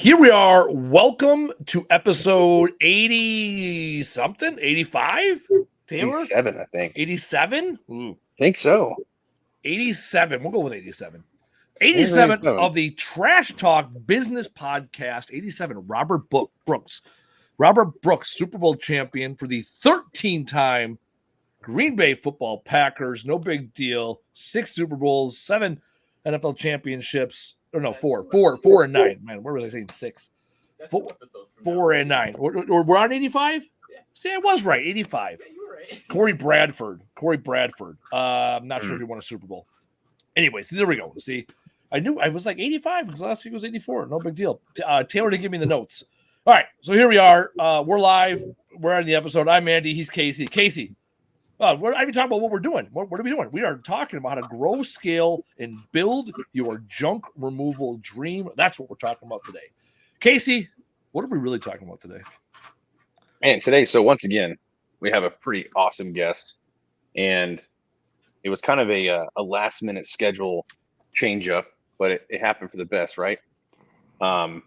Here we are. Welcome to episode 80-something, 85? 87, I think. 87? I think so. 87. We'll go with 87. 87 of the Trash Talk Business Podcast. 87, Robert Brooks. Robert Brooks, Super Bowl champion for the 13-time Green Bay Football Packers. No big deal. 6 Super Bowls, 7 NFL championships. Or no, 4 and 9. Man, where was I saying 6? 4 and 9. We're on 85? Yeah. See, I was right. 85. Yeah, you were right. Corey Bradford. I'm not sure if he won a Super Bowl. Anyways, there we go. See, I knew I was like 85 because last week was 84. No big deal. Taylor didn't give me the notes. All right, so here we are. We're live. We're on the episode. I'm Andy. He's Casey. Casey, we're not even talking about what we're doing. What are we doing? We are talking about how to grow, scale, and build your junk removal dream. That's what we're talking about today. Casey, what are we really talking about today? Man, today, so once again, we have a pretty awesome guest. And it was kind of a last-minute schedule change-up, but it happened for the best, right? And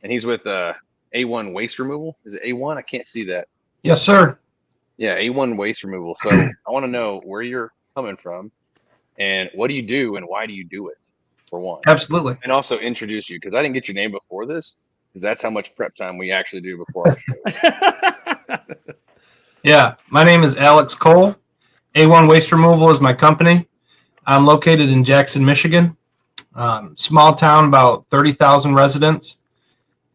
he's with A1 Waste Removal. Is it A1? I can't see that. Yes, sir. Yeah, A1 Waste Removal. So I want to know where you're coming from and what do you do and why do you do it, for one? Absolutely. And also introduce you, because I didn't get your name before this, because that's how much prep time we actually do before our shows. Yeah, my name is Alex Cole. A1 Waste Removal is my company. I'm located in Jackson, Michigan. Small town, about 30,000 residents.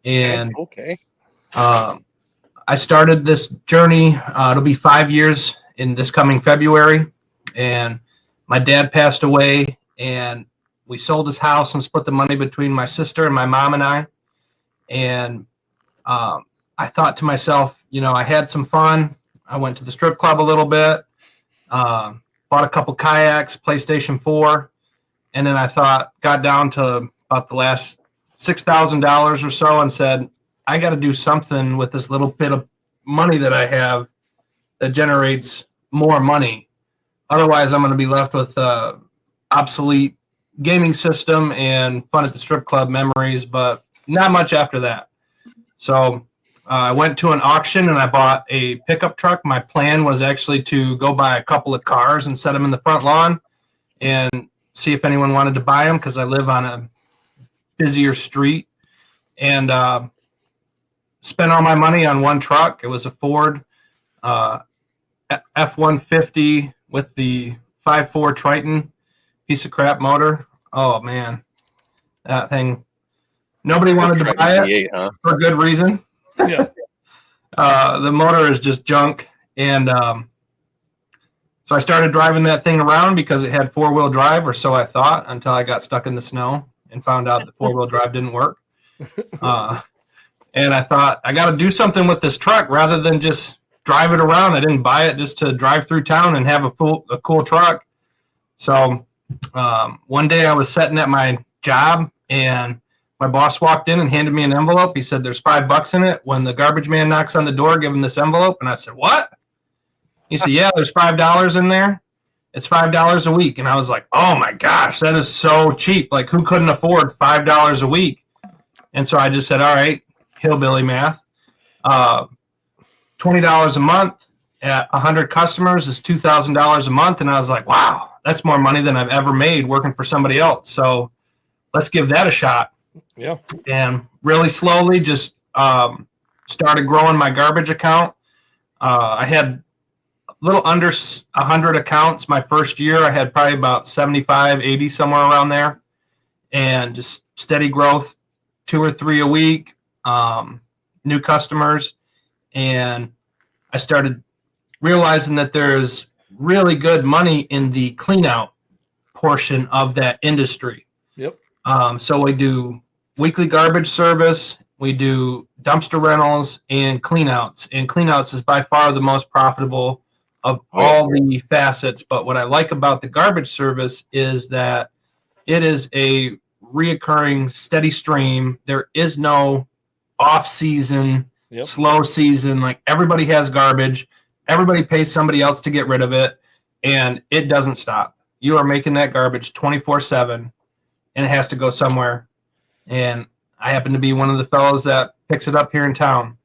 And okay. I started this journey. It'll be 5 years in this coming February. And my dad passed away, and we sold his house and split the money between my sister and my mom and I. And I thought to myself, I had some fun. I went to the strip club a little bit, bought a couple kayaks, PlayStation 4. And then I got down to about the last $6,000 or so and said, I got to do something with this little bit of money that I have that generates more money. Otherwise, I'm going to be left with obsolete gaming system and fun at the strip club memories, but not much after that. So I went to an auction and I bought a pickup truck. My plan was actually to go buy a couple of cars and set them in the front lawn and see if anyone wanted to buy them, because I live on a busier street. And spent all my money on one truck. It was a Ford F-150 with the 5.4 Triton piece of crap motor. Oh, man. That thing. Nobody wanted to buy it for good reason. Yeah. The motor is just junk. And so I started driving that thing around because it had four-wheel drive, or so I thought, until I got stuck in the snow and found out that four-wheel drive didn't work. And I thought, I got to do something with this truck rather than just drive it around. I didn't buy it just to drive through town and have a cool truck. So one day I was sitting at my job, and my boss walked in and handed me an envelope. He said, there's $5 in it. When the garbage man knocks on the door, give him this envelope. And I said, what? He said, yeah, there's $5 in there. It's $5 a week. And I was like, oh my gosh, that is so cheap. Like, who couldn't afford $5 a week? And so I just said, all right, hillbilly math. $20 a month at 100 customers is $2,000 a month. And I was like, wow, that's more money than I've ever made working for somebody else. So let's give that a shot. Yeah. And really slowly just started growing my garbage account. I had a little under 100 accounts my first year. I had probably about 75, 80, somewhere around there. And just steady growth, 2 or 3 a week. New customers, and I started realizing that there's really good money in the clean out portion of that industry. Yep. So we do weekly garbage service, we do dumpster rentals and clean outs. And clean outs is by far the most profitable of all the facets. But what I like about the garbage service is that it is a reoccurring steady stream. There is no off season, slow season. Like, everybody has garbage. Everybody pays somebody else to get rid of it, and it doesn't stop. You are making that garbage 24/7, and it has to go somewhere. And I happen to be one of the fellows that picks it up here in town.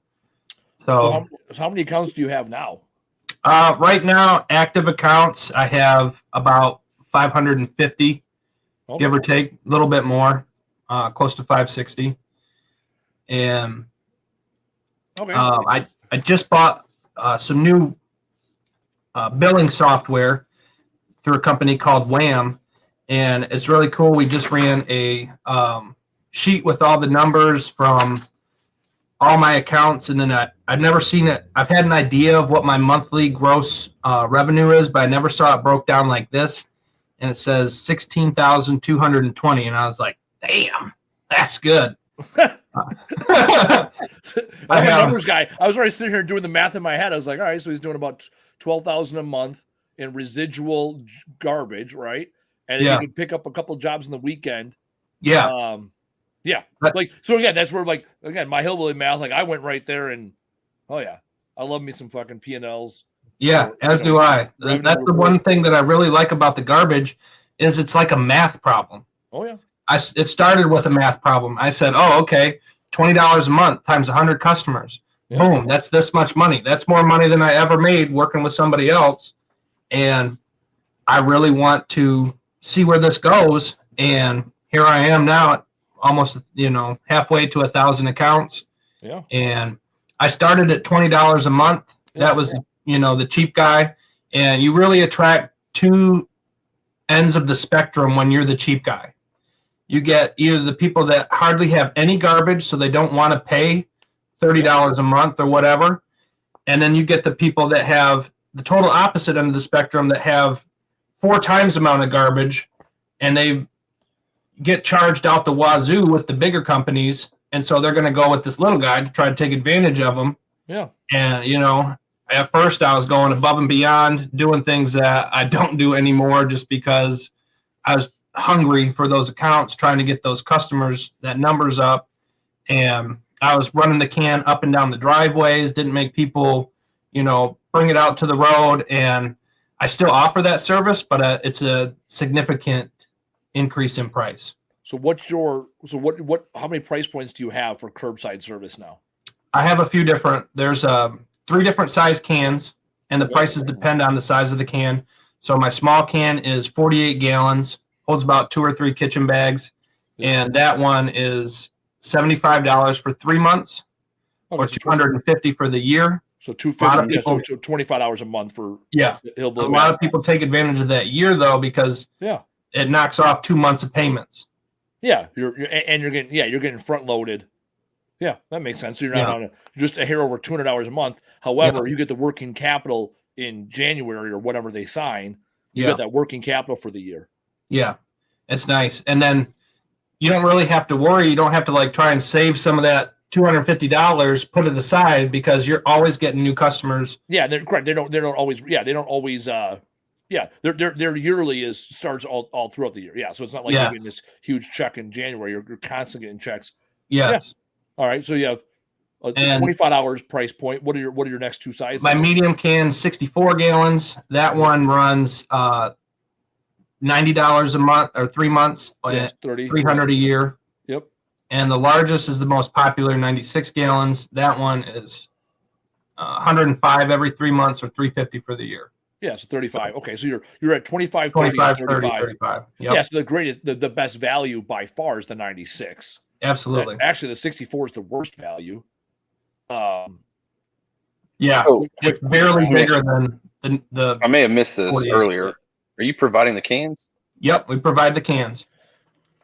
So how many accounts do you have now? Right now, active accounts, I have about 550, give or take, a little bit more, close to 560. And I just bought some new billing software through a company called Wham, and it's really cool. We just ran a sheet with all the numbers from all my accounts, and then I've never seen it. I've had an idea of what my monthly gross revenue is, but I never saw it broke down like this. And it says 16,220, and I was like, "Damn, that's good." I'm a numbers guy. I was already sitting here doing the math in my head. I was like, all right, so he's doing about 12,000 a month in residual garbage, right? And if you could pick up a couple of jobs in the weekend, that's where, like, again, my hillbilly math, like, I went right there, and I love me some fucking P&Ls. Yeah, as do I. That's the one thing that I really like about the garbage is it's like a math problem. Oh yeah. It started with a math problem. I said, okay, $20 a month times 100 customers. Yeah. Boom, that's this much money. That's more money than I ever made working with somebody else. And I really want to see where this goes. And here I am now at almost, halfway to 1,000 accounts. Yeah. And I started at $20 a month. Yeah. That was, the cheap guy. And you really attract two ends of the spectrum when you're the cheap guy. You get either the people that hardly have any garbage, so they don't want to pay $30 a month or whatever. And then you get the people that have the total opposite end of the spectrum that have 4 times the amount of garbage, and they get charged out the wazoo with the bigger companies. And so they're going to go with this little guy to try to take advantage of them. Yeah. And, at first I was going above and beyond, doing things that I don't do anymore just because I was hungry for those accounts, trying to get those customers, that numbers up. And I was running the can up and down the driveways, didn't make people, bring it out to the road. And I still offer that service, but it's a significant increase in price. So how many price points do you have for curbside service now? I have a few different, there's 3 different size cans, and the prices depend on the size of the can. So my small can is 48 gallons, holds about 2 or 3 kitchen bags, and that one is $75 for 3 months, or $250 for the year. So $250, so $25 a month for hillbilly. A lot of people take advantage of that year though, because it knocks off 2 months of payments. Yeah, you're getting front loaded. Yeah, that makes sense. So you're not on just a hair over $200 a month. However, you get the working capital in January or whatever they sign. You get that working capital for the year. Yeah, it's nice. And then you don't really have to worry. You don't have to try and save some of that $250, put it aside, because you're always getting new customers. Yeah, they're correct. They don't always. Yeah, they don't always. Their yearly starts all throughout the year. Yeah, so it's not like you're getting this huge check in January. You're constantly getting checks. Yes. Yeah. All right, so you have a $25 price point. What are your next 2 sizes? My medium can, 64 gallons. That one runs $90 a month or 3 months, $300 a year. Yep. And the largest is the most popular, 96 gallons. That one is $105 every 3 months or $350 for the year. Yeah, so 35. Okay, so you're at 25, 25, 30, 35. Yep. Yeah, so the greatest, the best value by far is the 96. Absolutely. Actually, the 64 is the worst value. It's barely bigger than the. I may have missed this earlier. Are you providing the cans? Yep, we provide the cans.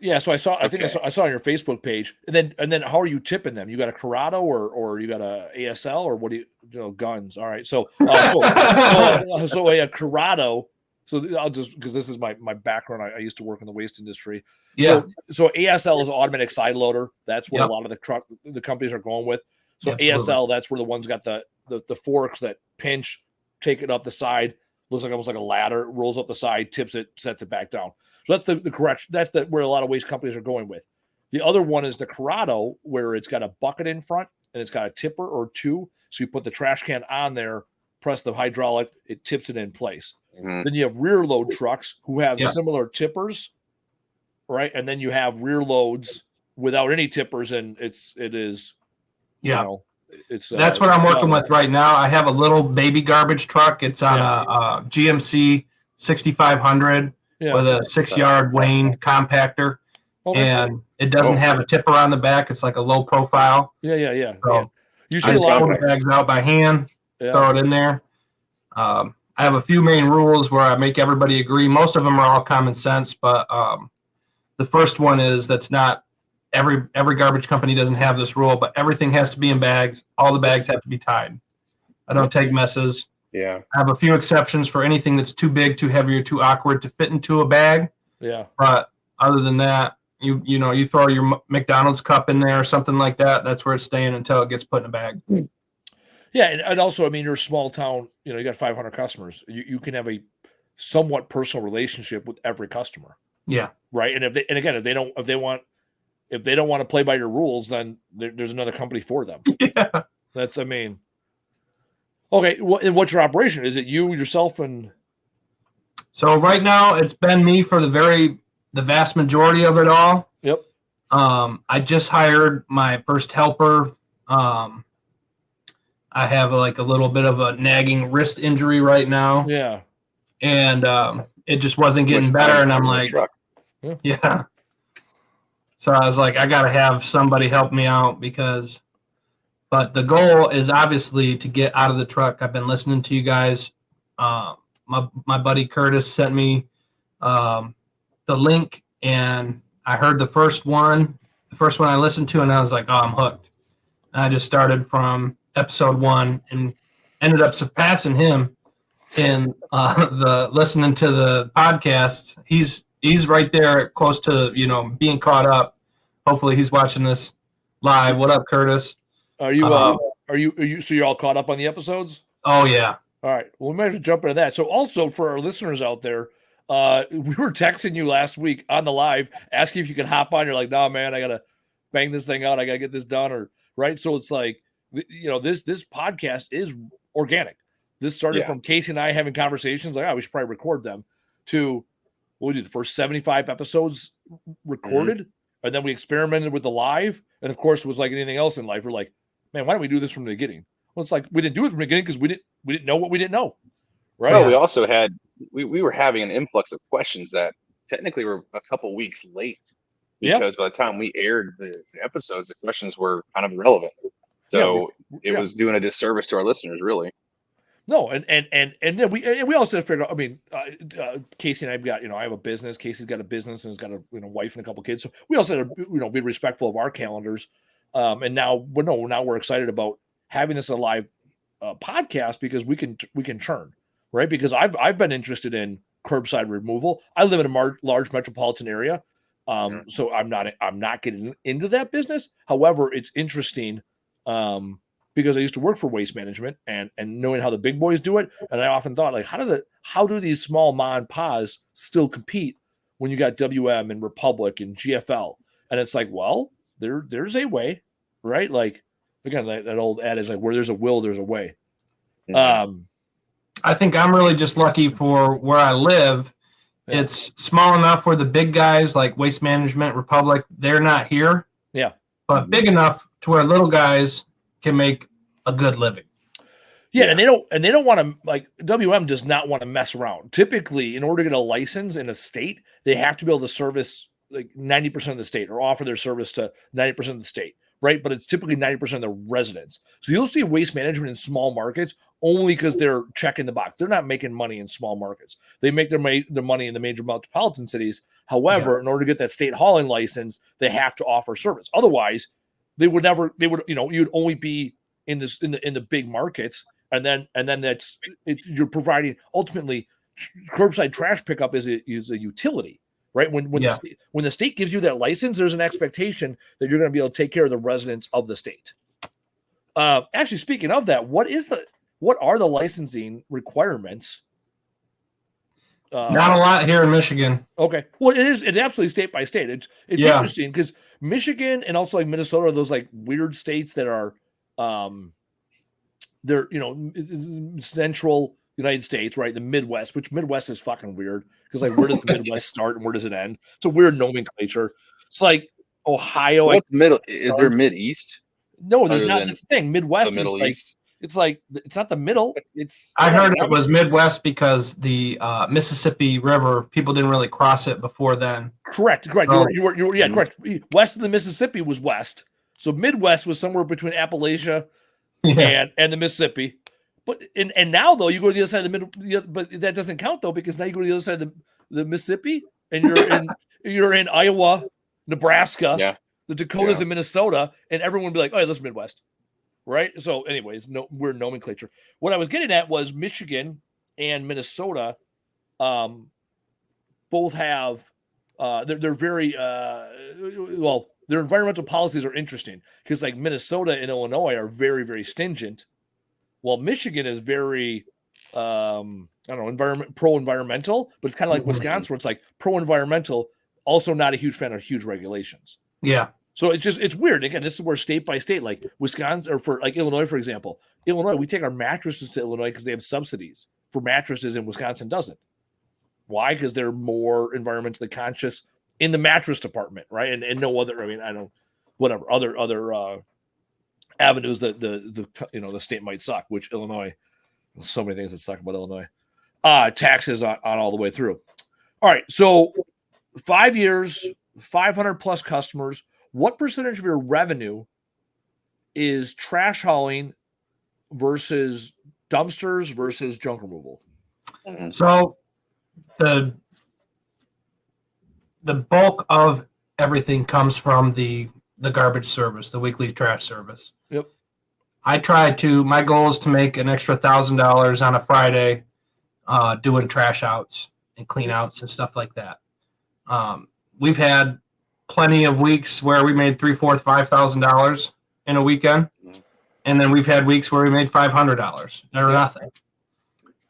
Yeah, so I saw on your Facebook page, and then how are you tipping them? You got a Corrado or you got a ASL, or what do you guns? All right, so a Corrado. So I'll just, because this is my background, I used to work in the waste industry. Yeah. So ASL is automatic side loader. That's what a lot of the companies are going with. So ASL, that's where the ones got the forks that pinch, take it up the side, looks like almost like a ladder, rolls up the side, tips it, sets it back down. So that's the correction. That's where a lot of waste companies are going with. The other one is the Corrado, where it's got a bucket in front and it's got a tipper or 2. So you put the trash can on there, press the hydraulic, it tips it in place. Mm-hmm. Then you have rear load trucks who have similar tippers, right? And then you have rear loads without any tippers, and it is. Yeah. You know, that's what I'm working with right now. I have a little baby garbage truck. It's on a GMC 6500 with a 6-yard Wayne compactor, and it doesn't have a tipper on the back. It's like a low profile. Yeah. So you see I a just lot pull the bags out by hand, throw it in there. I have a few main rules where I make everybody agree. Most of them are all common sense, but the first one is that's not. Every garbage company doesn't have this rule, but everything has to be in bags. All the bags have to be tied. I don't take messes. Yeah. I have a few exceptions for anything that's too big, too heavy, or too awkward to fit into a bag. Yeah. But other than that, you throw your McDonald's cup in there or something like that. That's where it's staying until it gets put in a bag. Yeah, and also, I mean, you're a small town. You got 500 customers. You can have a somewhat personal relationship with every customer. Yeah. Right. And if they don't want to play by your rules, then there's another company for them. Yeah. That's, I mean, okay. And what's your operation? Is it you, yourself, and? So right now it's been me for the vast majority of it all. Yep. I just hired my first helper. I have a little bit of a nagging wrist injury right now. Yeah. And it just wasn't getting better. And I'm like, yeah. So I was like, I got to have somebody help me out but the goal is obviously to get out of the truck. I've been listening to you guys. My buddy Curtis sent me the link, and I heard the first one I listened to, and I was like, oh, I'm hooked. And I just started from episode 1 and ended up surpassing him in the listening to the podcast. He's right there close to, being caught up. Hopefully he's watching this live. What up, Curtis? Are you so you're all caught up on the episodes? Oh yeah. All right. Well, we might have to jump into that. So also for our listeners out there, we were texting you last week on the live, asking if you could hop on. You're like, no, man, I got to bang this thing out. I got to get this done. Right. So it's like, this podcast is organic. This started from Casey and I having conversations like, we should probably record them, to what we did the first 75 episodes recorded. Mm-hmm. And then we experimented with the live. And of course, it was like anything else in life. We're like, man, why don't we do this from the beginning? Well, it's like we didn't do it from the beginning because we didn't know what we didn't know. Right. Well, we also had we were having an influx of questions that technically were a couple weeks late, because by the time we aired the episodes, the questions were kind of irrelevant. So it was doing a disservice to our listeners, really. No, and then we also figured out. I mean, Casey and I've got, I have a business. Casey's got a business and has got a wife and a couple kids. So we also had to, be respectful of our calendars. And now we're excited about having this a live podcast because we can churn, right? Because I've been interested in curbside removal. I live in a large metropolitan area, so I'm not getting into that business. However, it's interesting. Because I used to work for Waste Management and knowing how the big boys do it. And I often thought, like, how do these small ma and pas still compete when you got WM and Republic and GFL? And it's like, well, there's a way, right? Like, again, that old adage, like, where there's a will, there's a way. I think I'm really just lucky for where I live. Yeah. It's small enough where the big guys like Waste Management, Republic, they're not here. Yeah. But big enough to where little guys can make a good living. Yeah, and they don't want to, like, WM does not want to mess around. Typically, in order to get a license in a state, they have to be able to service like 90% of the state or offer their service to 90% of the state, right? But it's typically 90% of the residents. So you'll see Waste Management in small markets only because they're checking the box. They're not making money in small markets. They make their money in the major metropolitan cities. However, in order to get that state hauling license, they have to offer service. Otherwise, you'd only be in the big markets, and then you're providing, ultimately, curbside trash pickup is a utility, right? When the state gives you that license, there's an expectation that you're going to be able to take care of the residents of the state. Actually, speaking of that, what are the licensing requirements? Not a lot here in Michigan. Okay. Well, it's absolutely state by state. It's interesting because Michigan and also like Minnesota are those like weird states that are they're central United States, right? The Midwest, which Midwest is fucking weird because like where does the Midwest start and where does it end? It's a weird nomenclature. It's like Ohio. What's middle? Is there Mid-East? No, there's not. That's the thing. Midwest the Middle is like East. it's like it's not the middle. It's I heard it was Midwest because the Mississippi River, people didn't really cross it before then. Correct. Oh. You were correct. West of the Mississippi was west. So Midwest was somewhere between Appalachia and the Mississippi. But and now though you go to the other side of the middle, but that doesn't count though because now you go to the other side of the Mississippi and you're in Iowa, Nebraska, the Dakotas, and Minnesota, and everyone would be like, "Oh, this is Midwest." Right. So, anyways, we're nomenclature. What I was getting at was Michigan and Minnesota both have they're very well, their environmental policies are interesting because like Minnesota and Illinois are very, very stingent, while Michigan is very I don't know, pro-environmental, but it's kind of like Wisconsin where it's like pro-environmental, also not a huge fan of huge regulations. Yeah. So it's weird. Again, this is where state by state, like Wisconsin or for like Illinois, for example, Illinois, we take our mattresses to Illinois because they have subsidies for mattresses and Wisconsin doesn't. Why? Because they're more environmentally conscious in the mattress department, right? And no other, I mean, I don't, whatever, other avenues that the state might suck, which Illinois, there's so many things that suck about Illinois. Taxes on all the way through. All right. So 5 years, 500 plus customers. What percentage of your revenue is trash hauling versus dumpsters versus junk removal? So the bulk of everything comes from the garbage service, the weekly trash service. Yep. My goal is to make an extra $1,000 on a Friday doing trash outs and clean outs and stuff like that. We've had plenty of weeks where we made $3,000, $4,000, $5,000 in a weekend. And then we've had weeks where we made $500 or nothing.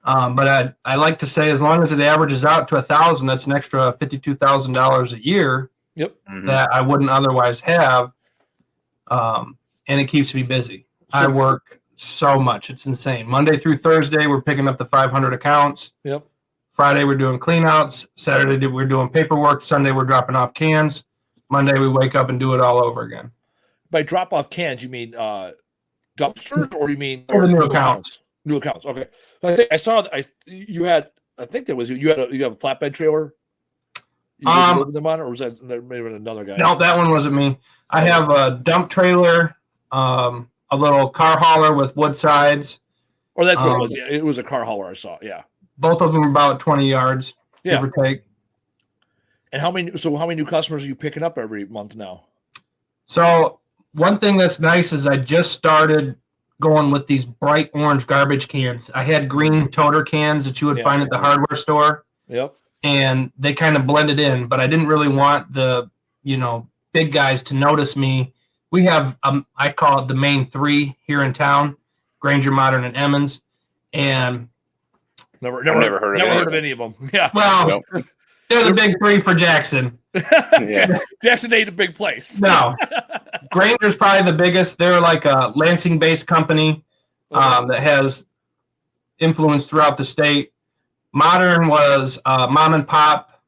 But I like to say, as long as it averages out to $1,000, that's an extra $52,000 a year. Yep. That I wouldn't otherwise have. And it keeps me busy. So, I work so much. It's insane. Monday through Thursday, we're picking up the 500 accounts. Yep. Friday, we're doing cleanouts. Saturday, we're doing paperwork. Sunday, we're dropping off cans. Monday, we wake up and do it all over again. By drop off cans, you mean dumpsters, or you mean or new accounts? New accounts. Okay. I think I saw. You had a flatbed trailer. You moved them on, or was that maybe another guy? No, that one wasn't me. I have a dump trailer, a little car hauler with wood sides. Or that's what it was. Yeah, it was a car hauler I saw. Yeah. Both of them are about 20 yards, give or take. And how many new customers are you picking up every month now? So one thing that's nice is I just started going with these bright orange garbage cans. I had green toter cans that you would find at the hardware store. Yep. And they kind of blended in, but I didn't really want the, big guys to notice me. We have, I call it the main three here in town, Granger, Modern, and Emmons. And never heard of any of them. Yeah. Well, they're the big three for Jackson. Yeah. Jackson ain't a big place. No. Granger's probably the biggest. They're like a Lansing-based company that has influence throughout the state. Modern was mom and pop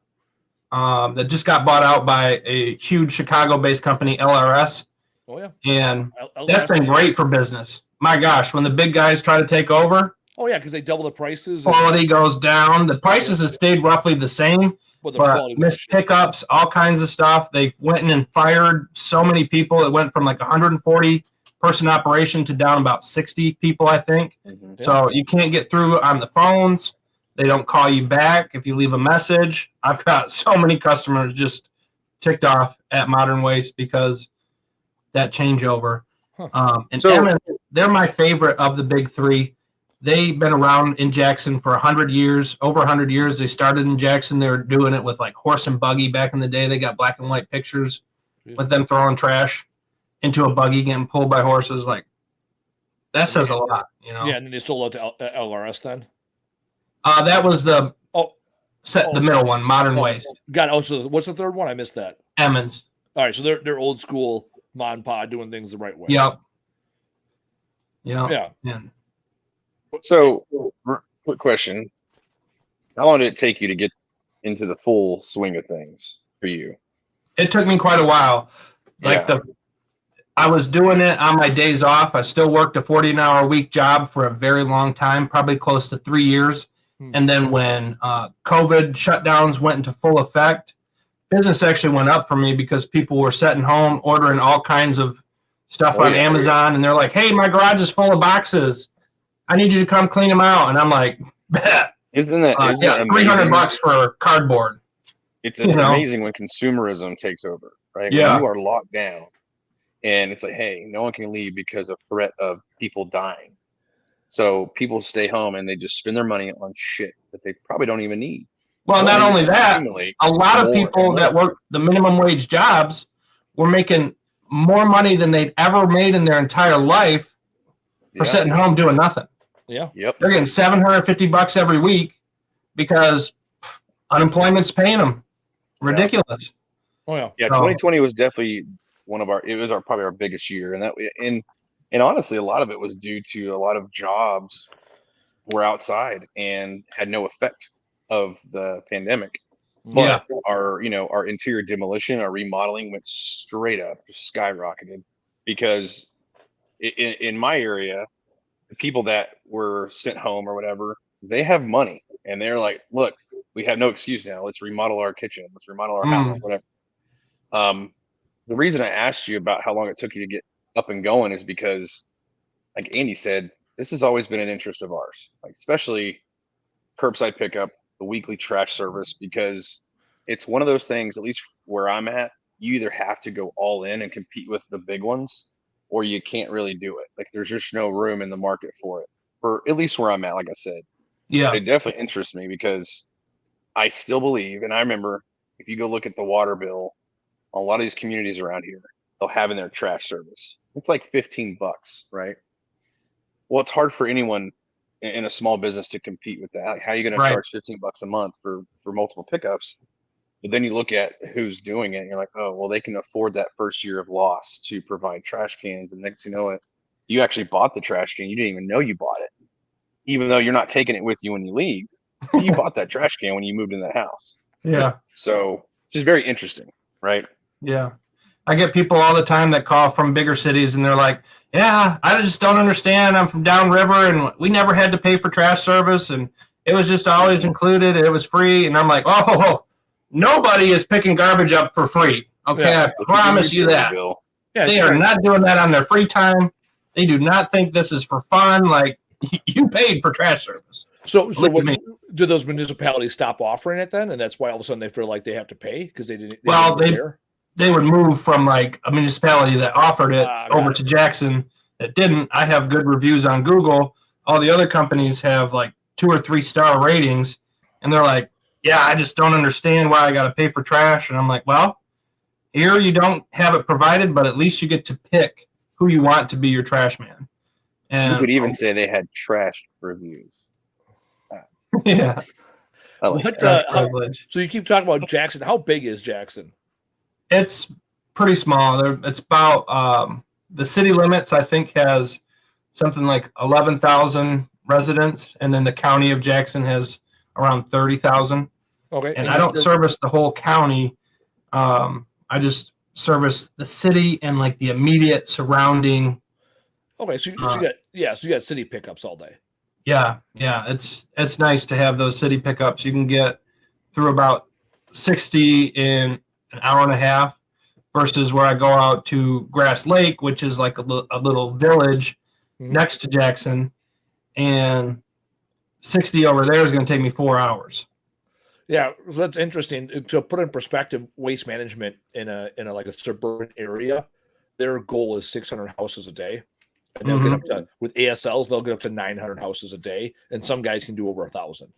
that just got bought out by a huge Chicago-based company, LRS. Oh, yeah. And that's been great for business. My gosh, when the big guys try to take over. Oh, yeah, because they double the prices. Quality goes down. The prices have stayed roughly the same. But missed pickups, all kinds of stuff. They went in and fired so many people. It went from like 140 person operation to down about 60 people, I think. Mm-hmm. Yeah. So you can't get through on the phones. They don't call you back if you leave a message. I've got so many customers just ticked off at Modern Waste because that changeover. And Emmons, they're my favorite of the big three. They've been around in Jackson for 100 years, over 100 years. They started in Jackson. They were doing it with like horse and buggy back in the day. They got black and white pictures with them throwing trash into a buggy, getting pulled by horses. Like, that says a lot, Yeah, and then they sold out to LRS then? That was the middle one, Modern Waste. Got it. Oh, so what's the third one? I missed that. Emmons. All right, so they're old school mod and pod doing things the right way. Yep. Yeah. So, quick question. How long did it take you to get into the full swing of things for you? It took me quite a while. I was doing it on my days off. I still worked a 40-hour-a-week job for a very long time, probably close to 3 years. And then when COVID shutdowns went into full effect, business actually went up for me because people were sitting home ordering all kinds of stuff on Amazon. And they're like, hey, my garage is full of boxes. I need you to come clean them out. And I'm like, bet. Isn't that $300 for cardboard. It's amazing when consumerism takes over, right? Yeah. When you are locked down and it's like, hey, no one can leave because of threat of people dying. So people stay home and they just spend their money on shit that they probably don't even need. Well, not only that, a lot of people that work the minimum wage jobs were making more money than they'd ever made in their entire life for sitting home doing nothing. Yeah. Yep. They're getting $750 every week because unemployment's paying them. Ridiculous. Oh yeah. Yeah. 2020 was definitely probably our biggest year, and honestly, a lot of it was due to a lot of jobs were outside and had no effect of the pandemic. But our interior demolition, our remodeling went straight up, just skyrocketed, because in my area, the people that were sent home or whatever, they have money and they're like, look, we have no excuse now. Let's remodel our kitchen. Let's remodel our house, whatever. The reason I asked you about how long it took you to get up and going is because, like Andy said, this has always been an interest of ours, like especially curbside pickup, the weekly trash service, because it's one of those things, at least where I'm at, you either have to go all in and compete with the big ones, or you can't really do it. Like there's just no room in the market for it, for at least where I'm at, like I said. Yeah. It definitely interests me because I still believe, and I remember if you go look at the water bill, a lot of these communities around here, they'll have in their trash service. It's like $15, right? Well, it's hard for anyone in a small business to compete with that. Like, how are you going to charge $15 a month for multiple pickups? But then you look at who's doing it and you're like, oh, well, they can afford that first year of loss to provide trash cans. And next, you know it, you actually bought the trash can. You didn't even know you bought it, even though you're not taking it with you when you leave. You bought that trash can when you moved in the house. Yeah. So it's just very interesting, right? Yeah. I get people all the time that call from bigger cities and they're like, yeah, I just don't understand. I'm from downriver and we never had to pay for trash service and it was just always included. It was free. And I'm like, oh, nobody is picking garbage up for free. Okay, I promise you that. They are not doing that on their free time. They do not think this is for fun. Like, you paid for trash service. So do those municipalities stop offering it then? And that's why all of a sudden they feel like they have to pay because they didn't. They would move from like a municipality that offered it over to Jackson that didn't. I have good reviews on Google. All the other companies have like 2 or 3 star ratings. And they're like, yeah, I just don't understand why I got to pay for trash. And I'm like, well, here you don't have it provided, but at least you get to pick who you want to be your trash man. And you could even say they had trash reviews. Yeah. So you keep talking about Jackson. How big is Jackson? It's pretty small. It's about the city limits, I think, has something like 11,000 residents. And then the county of Jackson has around 30,000. Okay. And I don't service the whole county. I just service the city and like the immediate surrounding. Okay. So you got city pickups all day. Yeah. It's nice to have those city pickups. You can get through about 60 in an hour and a half versus where I go out to Grass Lake, which is like a little village next to Jackson, and 60 over there is going to take me 4 hours. Yeah, that's interesting. To put in perspective, Waste Management in a like a suburban area, their goal is 600 houses a day, and they'll get up to, with ASLs, they'll get up to 900 houses a day, and some guys can do over 1,000.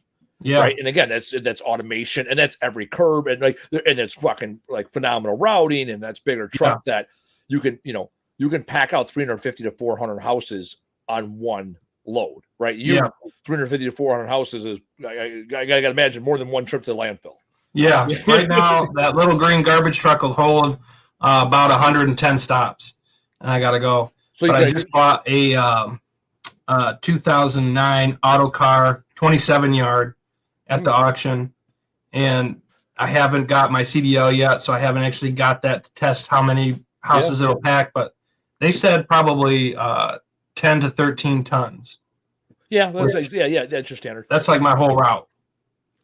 Yeah, right. And again, that's automation, and that's every curb, and it's fucking like phenomenal routing, and that's bigger truck that you can pack out 350 to 400 houses on one load, right? 350 to 400 houses is I gotta imagine more than one trip to the landfill. Yeah, right now that little green garbage truck will hold about 110 stops, and I gotta go. So I just bought a 2009 auto car, 27 yard at the auction, and I haven't got my CDL yet, so I haven't actually got that to test how many houses it'll pack, but they said probably 10 to 13 tons. Yeah, that's that's your standard. That's like my whole route.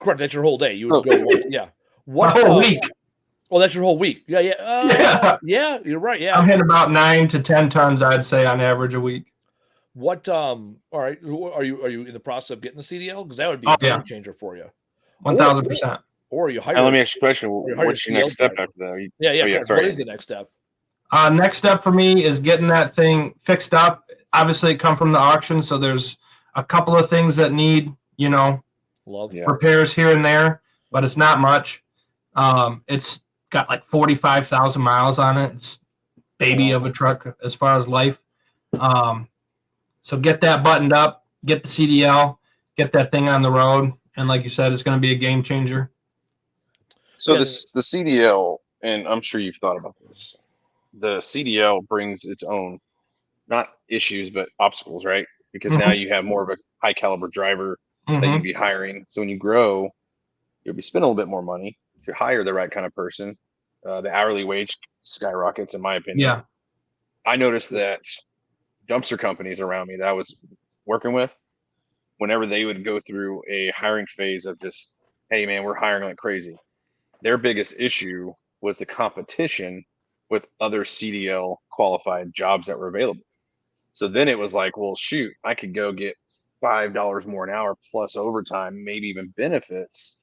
Correct. That's your whole day. You would go one, yeah. My whole week. Oh, that's your whole week. Yeah. Yeah, you're right. Yeah. I'm hitting about 9 to 10 tons, I'd say, on average a week. What all right, are you in the process of getting the CDL? Because that would be a game changer for you. 1,000%. Or you hire. Now, let me ask you a question. What's your next step after that? Yeah. What is the next step? Next step for me is getting that thing fixed up. Obviously, it come from the auction, so there's a couple of things that need, repairs here and there, but it's not much. It's got like 45,000 miles on it. It's baby of a truck as far as life. So get that buttoned up, get the CDL, get that thing on the road, and like you said, it's going to be a game changer. So the CDL, and I'm sure you've thought about this, the CDL brings its own, not issues, but obstacles, right? Because now you have more of a high caliber driver that you'd be hiring. So when you grow, you'll be spending a little bit more money to hire the right kind of person. The hourly wage skyrockets, in my opinion. Yeah. I noticed that dumpster companies around me that I was working with, whenever they would go through a hiring phase of just, hey man, we're hiring like crazy, their biggest issue was the competition with other CDL qualified jobs that were available. So then it was like, well, shoot, I could go get $5 more an hour plus overtime, maybe even benefits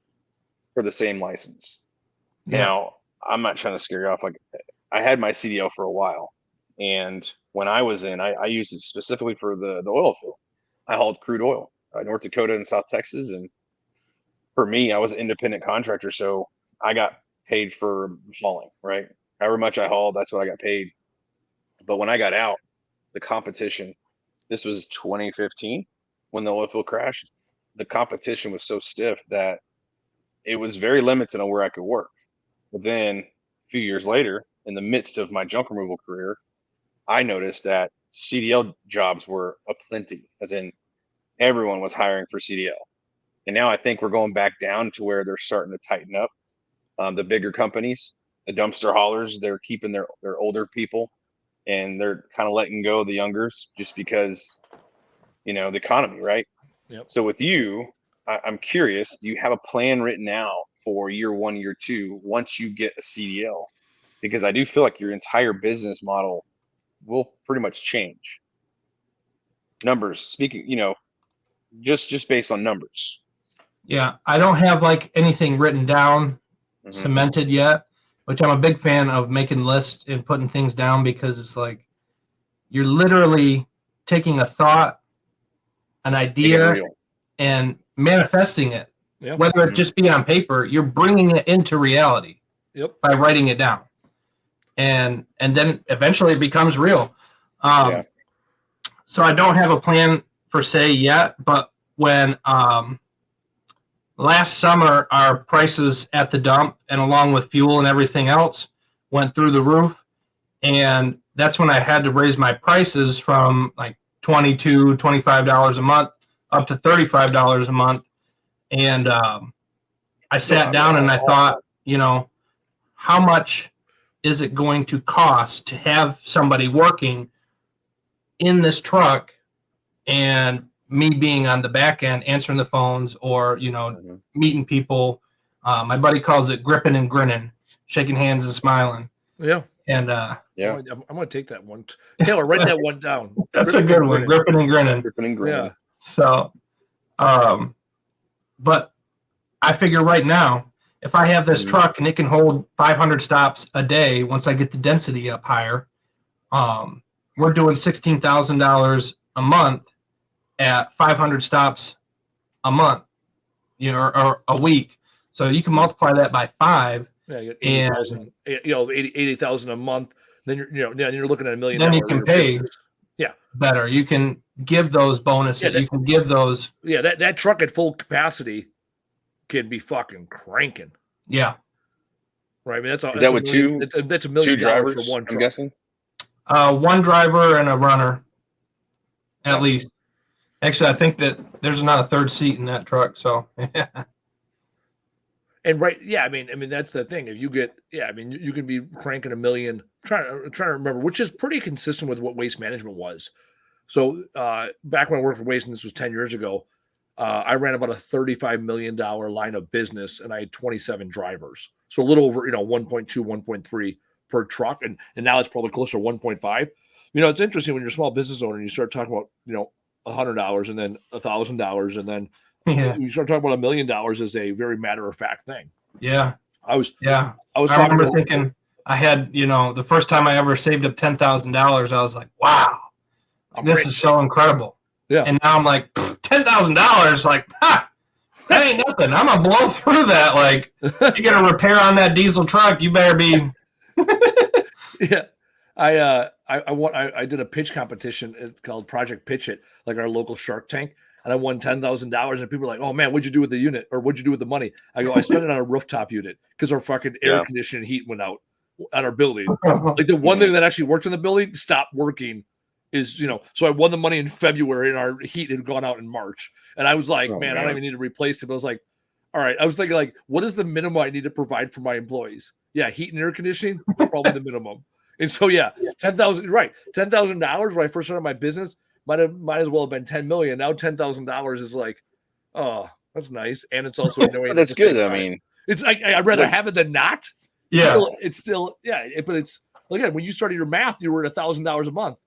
for the same license. Yeah. Now, I'm not trying to scare you off. Like, I had my CDL for a while, and when I was in, I used it specifically for the oil field. I hauled crude oil, North Dakota and South Texas, and for me, I was an independent contractor, so I got paid for hauling, right? However much I hauled, that's what I got paid. But when I got out, the competition, this was 2015 when the oil field crashed, the competition was so stiff that it was very limited on where I could work. But then a few years later, in the midst of my junk removal career, I noticed that CDL jobs were aplenty, as in everyone was hiring for CDL. And now I think we're going back down to where they're starting to tighten up. The bigger companies, the dumpster haulers, they're keeping their older people, and they're kind of letting go of the youngers just because, the economy, right? Yep. So with you, I'm curious, do you have a plan written out for year 1, year 2, once you get a CDL? Because I do feel like your entire business model will pretty much change. Numbers, speaking, just based on numbers. Yeah, I don't have like anything written down, cemented yet, which I'm a big fan of making lists and putting things down, because it's like you're literally taking a thought, an idea, and manifesting it. Yep. Whether it just be on paper, you're bringing it into reality by writing it down. And then eventually it becomes real. So I don't have a plan per se yet, but when last summer our prices at the dump, and along with fuel and everything else, went through the roof, and that's when I had to raise my prices from like $22, $25 a month up to $35 a month. And I sat down and I thought, how much is it going to cost to have somebody working in this truck, and me being on the back end, answering the phones, or, meeting people. My buddy calls it gripping and grinning, shaking hands and smiling. Yeah. And I'm going to take that one. Taylor, write that one down. That's a good one. Gripping and grinning. Gripping and grinning. Yeah. So, but I figure right now, if I have this truck and it can hold 500 stops a day, once I get the density up higher, we're doing $16,000 a month at 500 stops a month, or a week. So you can multiply that by 5. Yeah, you get 80,000 a month. Then you're looking at $1 million. Then you can pay business. better. You can give those bonuses. You can give those. Yeah, that truck at full capacity can be fucking cranking. Yeah. Right. I mean, that's $1 million. That's $1 million drivers, for one truck. I'm guessing. One driver and a runner, at least. Actually, I think that there's not a third seat in that truck. So. And right, yeah, I mean that's the thing. If you get, yeah, I mean you can be cranking a million. Trying to remember, which is pretty consistent with what Waste Management was. So back when I worked for Waste, and this was 10 years ago, I ran about a $35 million line of business, and I had 27 drivers. So a little over 1.2, 1.3 per truck, and now it's probably closer to 1.5. It's interesting when you're a small business owner and you start talking about $100 and then $1,000 and then you start talking about $1 million as a very matter of fact thing. Yeah. I was I remember thinking I had, the first time I ever saved up $10,000, I was like, wow, this is so incredible. Yeah. And now I'm like, $10,000, like, that ain't nothing. I'm gonna blow through that. Like, you get a repair on that diesel truck, you better be. Yeah. I did a pitch competition. It's called Project Pitch It, like our local Shark Tank. And I won $10,000, and people were like, "Oh man, what'd you do with the unit, or what'd you do with the money?" I go, "I spent it on a rooftop unit because our fucking air conditioning and heat went out on our building. Like the one thing that actually worked in the building stopped working is so I won the money in February, and our heat had gone out in March, and I was like, man, I don't even need to replace it." But I was like, all right, I was thinking like, what is the minimum I need to provide for my employees? Yeah, heat and air conditioning, probably the minimum. And so $10,000, right? $10,000 when I first started my business. Might as well have been 10 million. Now $10,000 is like, oh, that's nice, and it's also annoying. That's good. I mean, it's I'd rather have it than not. Yeah, it's still but it's again when you started your math, you were at $1,000 a month.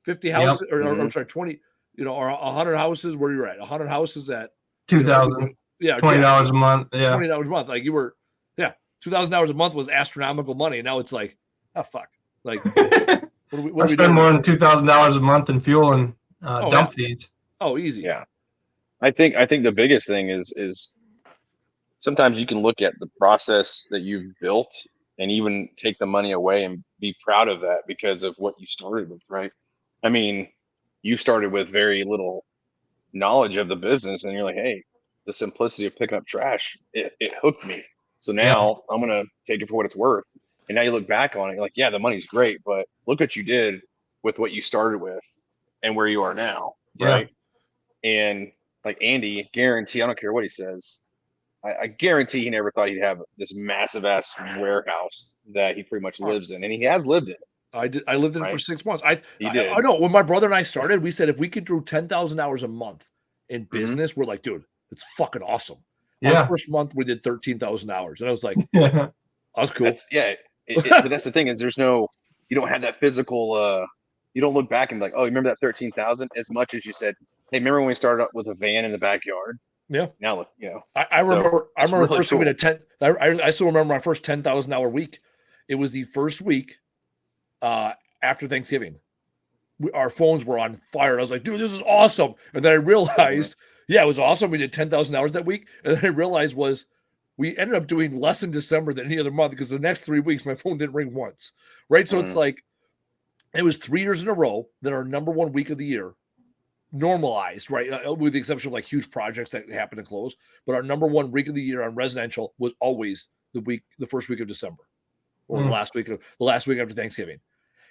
50 houses, or I'm sorry, 20, or 100 houses. Where you're at 100 houses at 2,000. Yeah, $20 a month. Yeah, $20 a month. Like you were, $2,000 a month was astronomical money. And now it's like, oh fuck, like. I spend more than $2,000 a month in fuel and dump fees. Oh, easy. Yeah, I think the biggest thing is sometimes you can look at the process that you've built and even take the money away and be proud of that because of what you started with, right? I mean, you started with very little knowledge of the business, and you're like, hey, the simplicity of picking up trash, it hooked me. So now I'm gonna take it for what it's worth. And now you look back on it, you're like, yeah, the money's great, but look what you did with what you started with and where you are now, right? And like Andy, guarantee, I don't care what he says, I guarantee he never thought he'd have this massive ass warehouse that he pretty much lives in, and he has lived in. I lived in it for 6 months. I did. I know when my brother and I started, we said if we could do $10,000 a month in business, we're like, dude, it's fucking awesome. Our first month we did $13,000, and I was like, that's cool. But that's the thing is you don't have that physical. You don't look back and be like, oh, you remember that 13,000 as much as you said, hey, remember when we started up with a van in the backyard? Yeah. Now look, I remember. I remember the first week we did 10. I still remember my first $10,000 week. It was the first week after Thanksgiving. Our phones were on fire. I was like, dude, this is awesome. And then I realized, it was awesome. We did 10,000 hours that week. And then I realized we ended up doing less in December than any other month because the next 3 weeks my phone didn't ring once. Right. So it's like it was 3 years in a row that our number one week of the year normalized, right? With the exception of like huge projects that happen to close. But our number one week of the year on residential was always the first week of December or the last week after Thanksgiving.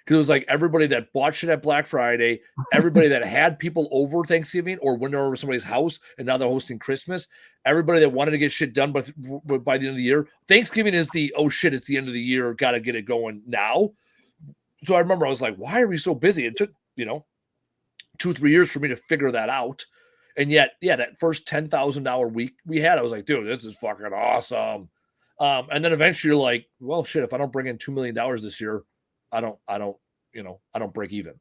Because it was like everybody that bought shit at Black Friday, everybody that had people over Thanksgiving or went over somebody's house and now they're hosting Christmas, everybody that wanted to get shit done by the end of the year. Thanksgiving is it's the end of the year, got to get it going now. So I remember I was like, why are we so busy? It took, 2-3 years for me to figure that out. And yet, that first $10,000 week we had, I was like, dude, this is fucking awesome. And then eventually you're like, well, shit, if I don't bring in $2 million this year, I don't break even.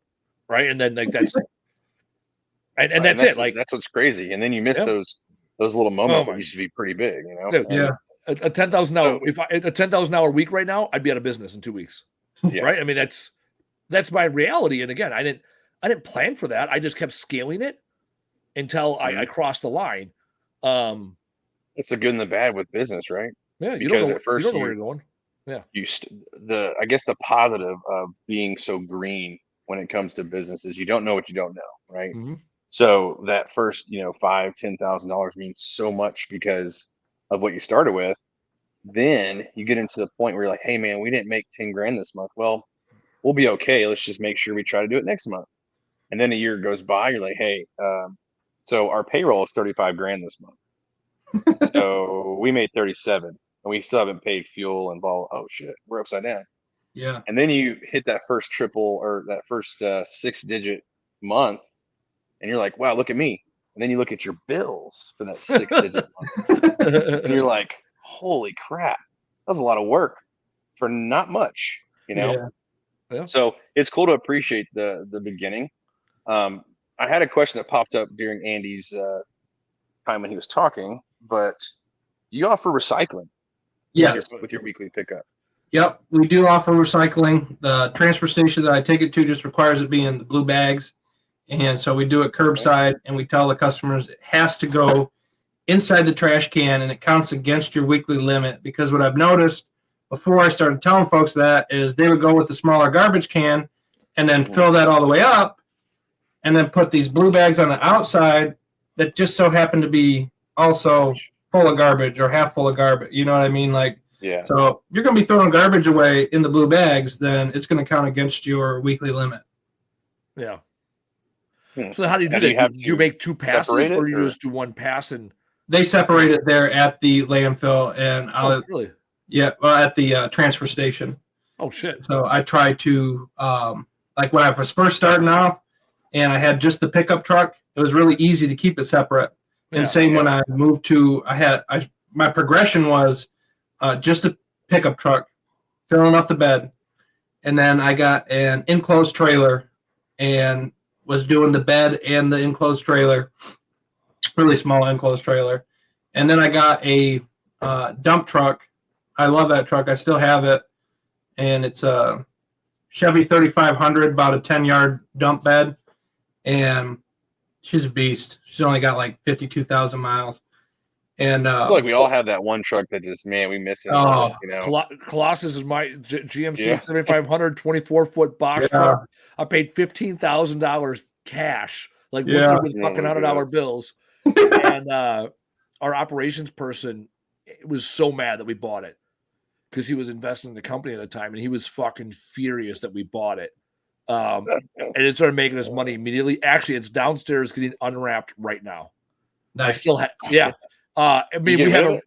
Right. And then like that's and that's it. Like that's what's crazy. And then you miss those little moments that used to be pretty big, Dude, a $10,000 if a $10,000 week right now, I'd be out of business in 2 weeks. Right. I mean, that's my reality. And again, I didn't plan for that. I just kept scaling it until I crossed the line. It's the good and the bad with business, right? Yeah. Because at first you don't know where you're going. Yeah. I guess the positive of being so green when it comes to business is you don't know what you don't know, right? Mm-hmm. So that first, $5,000-$10,000 means so much because of what you started with. Then you get into the point where you're like, hey man, we didn't make 10 grand this month. Well, we'll be okay. Let's just make sure we try to do it next month. And then a year goes by, you're like, hey, so our payroll is 35 grand this month. So we made 37, and we still haven't paid fuel and ball. Oh shit, we're upside down. Yeah. And then you hit that first triple or that first 6-digit month, and you're like, wow, look at me. And then you look at your bills for that 6-digit month, and you're like, holy crap, that was a lot of work for not much, you know? Yeah. Yeah. So it's cool to appreciate the beginning. I had a question that popped up during Andy's time when he was talking, but you offer recycling Yes. with your weekly pickup. Yep. We do offer recycling. The transfer station that I take it to just requires it be in the blue bags. And so we do it curbside, and we tell the customers it has to go inside the trash can, and it counts against your weekly limit. Because what I've noticed before I started telling folks that is they would go with the smaller garbage can and then fill that all the way up and then put these blue bags on the outside that just so happen to be also full of garbage or half full of garbage. You know what I mean? Like, yeah. So if you're going to be throwing garbage away in the blue bags, then it's going to count against your weekly limit. Yeah. So how do you do that? Do you make two passes, or you just do one pass and they separate it there at the landfill and really? Yeah, well, at the transfer station. Oh shit! So I try to like when I was first starting off, and I had just the pickup truck. It was really easy to keep it separate. And same when I moved to, my progression was just a pickup truck, filling up the bed, and then I got an enclosed trailer, and was doing the bed and the enclosed trailer, really small enclosed trailer, and then I got a dump truck. I love that truck. I still have it, and it's a Chevy 3500, about a 10-yard dump bed, and she's a beast. She's only got like 52,000 miles. And I feel like we all have that one truck that just, man, we miss it. You know, Colossus is my GMC 7500 24-foot box truck. I paid $15,000 cash, like with fucking $100 bills. And our operations person was so mad that we bought it because he was investing in the company at the time, and he was fucking furious that we bought it. And it started making us money immediately. Actually, it's downstairs getting unwrapped right now. Nice. I still have, I mean, we have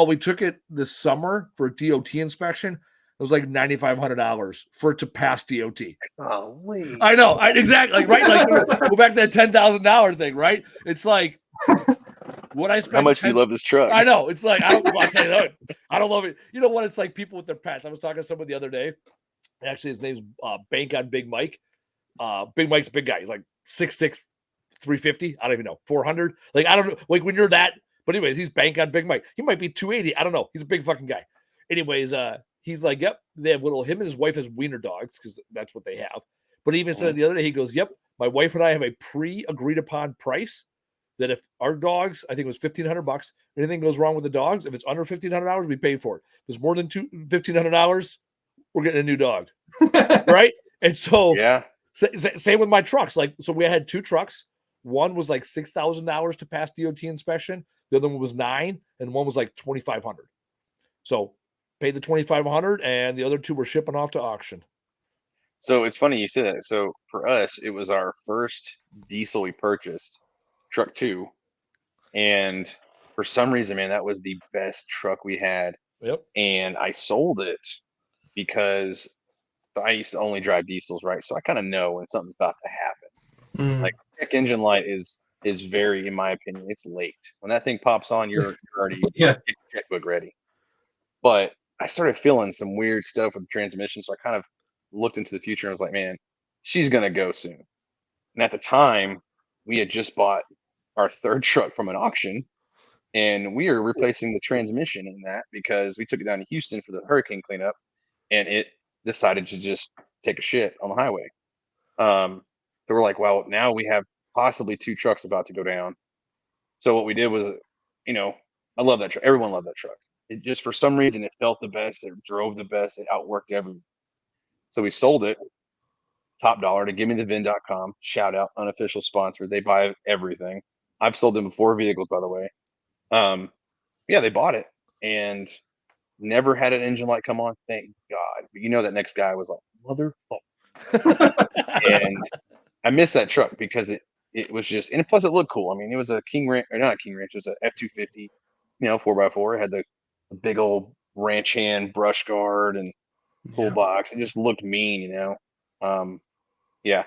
we took it this summer for a DOT inspection. It was like $9,500 for it to pass DOT. Oh, I know, exactly. Like, right? Like, go back to that $10,000 thing, right? It's like what I spent. How much do you love this truck? I know. It's like I'll tell you that. I don't love it. You know what? It's like people with their pets. I was talking to someone the other day. Actually, his name's Bank on Big Mike. Big Mike's a big guy. He's like 6'6", 350. I don't even know, 400. Like, I don't know. Like when you're that. But anyways, he's Bank on Big Mike. He might be 280. I don't know. He's a big fucking guy. Anyways, he's like, yep. They have him and his wife has wiener dogs because that's what they have. But he even said the other day, he goes, yep, my wife and I have a pre-agreed upon price that if our dogs, I think it was $1,500, anything goes wrong with the dogs, if it's under $1,500, we pay for it. If it's more than $1,500, we're getting a new dog. Right? And so, same with my trucks. Like, so we had two trucks. One was like $6,000 to pass DOT inspection. The other one was $9,000, and one was like $2,500. So paid the $2,500, and the other two were shipping off to auction. So it's funny you said that. So for us, it was our first diesel we purchased, truck 2, and for some reason, man, that was the best truck we had. Yep. And I sold it because I used to only drive diesels, right? So I kind of know when something's about to happen. Like check engine light is very, in my opinion, it's late. When that thing pops on, you're already get your checkbook ready. But I started feeling some weird stuff with the transmission, so I kind of looked into the future and was like, man, she's gonna go soon. And at the time, we had just bought our 3rd truck from an auction, and we are replacing the transmission in that because we took it down to Houston for the hurricane cleanup, and it decided to just take a shit on the highway. So we're like, well, now we have possibly 2 trucks about to go down. So what we did was, I love that truck. Everyone loved that truck. It just, for some reason, it felt the best. It drove the best. It outworked everyone. So we sold it top dollar to GiveMeTheVin.com. Shout out, unofficial sponsor. They buy everything. I've sold them 4 vehicles, by the way. They bought it and never had an engine light come on. Thank God. But that next guy was like, motherfucker. And I missed that truck because it was just, and plus it looked cool. I mean, it was a King Ranch, or not a King Ranch, it was a F-250, 4x4. It had the big old ranch hand brush guard and toolbox. It just looked mean. Yeah,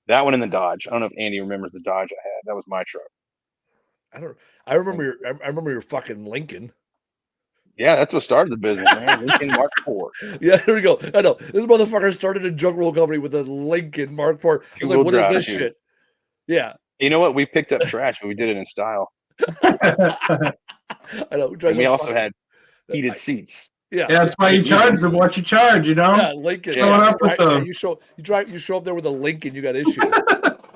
that one in the Dodge. I don't know if Andy remembers the Dodge I had. That was my truck. I remember your fucking Lincoln. Yeah, that's what started the business, man. Lincoln Mark IV. Yeah, there we go. I know this motherfucker started a junk roll company with a Lincoln Mark IV. I was like, what is this shit? Yeah. You know what? We picked up trash, but we did it in style. I know. And we also had heated seats. Yeah, that's why you charge them what you charge. Yeah, Lincoln. Showing up with them. You show up there with a Lincoln, you got issues.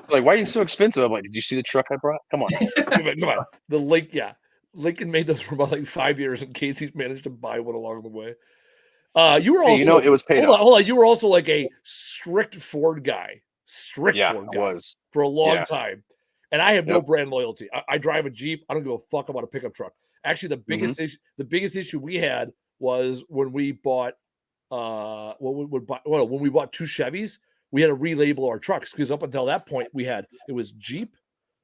Like, why are you so expensive? I'm like, did you see the truck I brought? Come on. Come on. The Lincoln made those for about like 5 years, and Casey's managed to buy one along the way. You were also, it was paid off. Hold on. You were also like a strict Ford guy. Ford guy was for a long time. And I have no brand loyalty. I drive a Jeep. I don't give a fuck about a pickup truck. Actually, the biggest issue we had was when we bought when we bought two Chevys, we had to relabel our trucks because up until that point it was Jeep,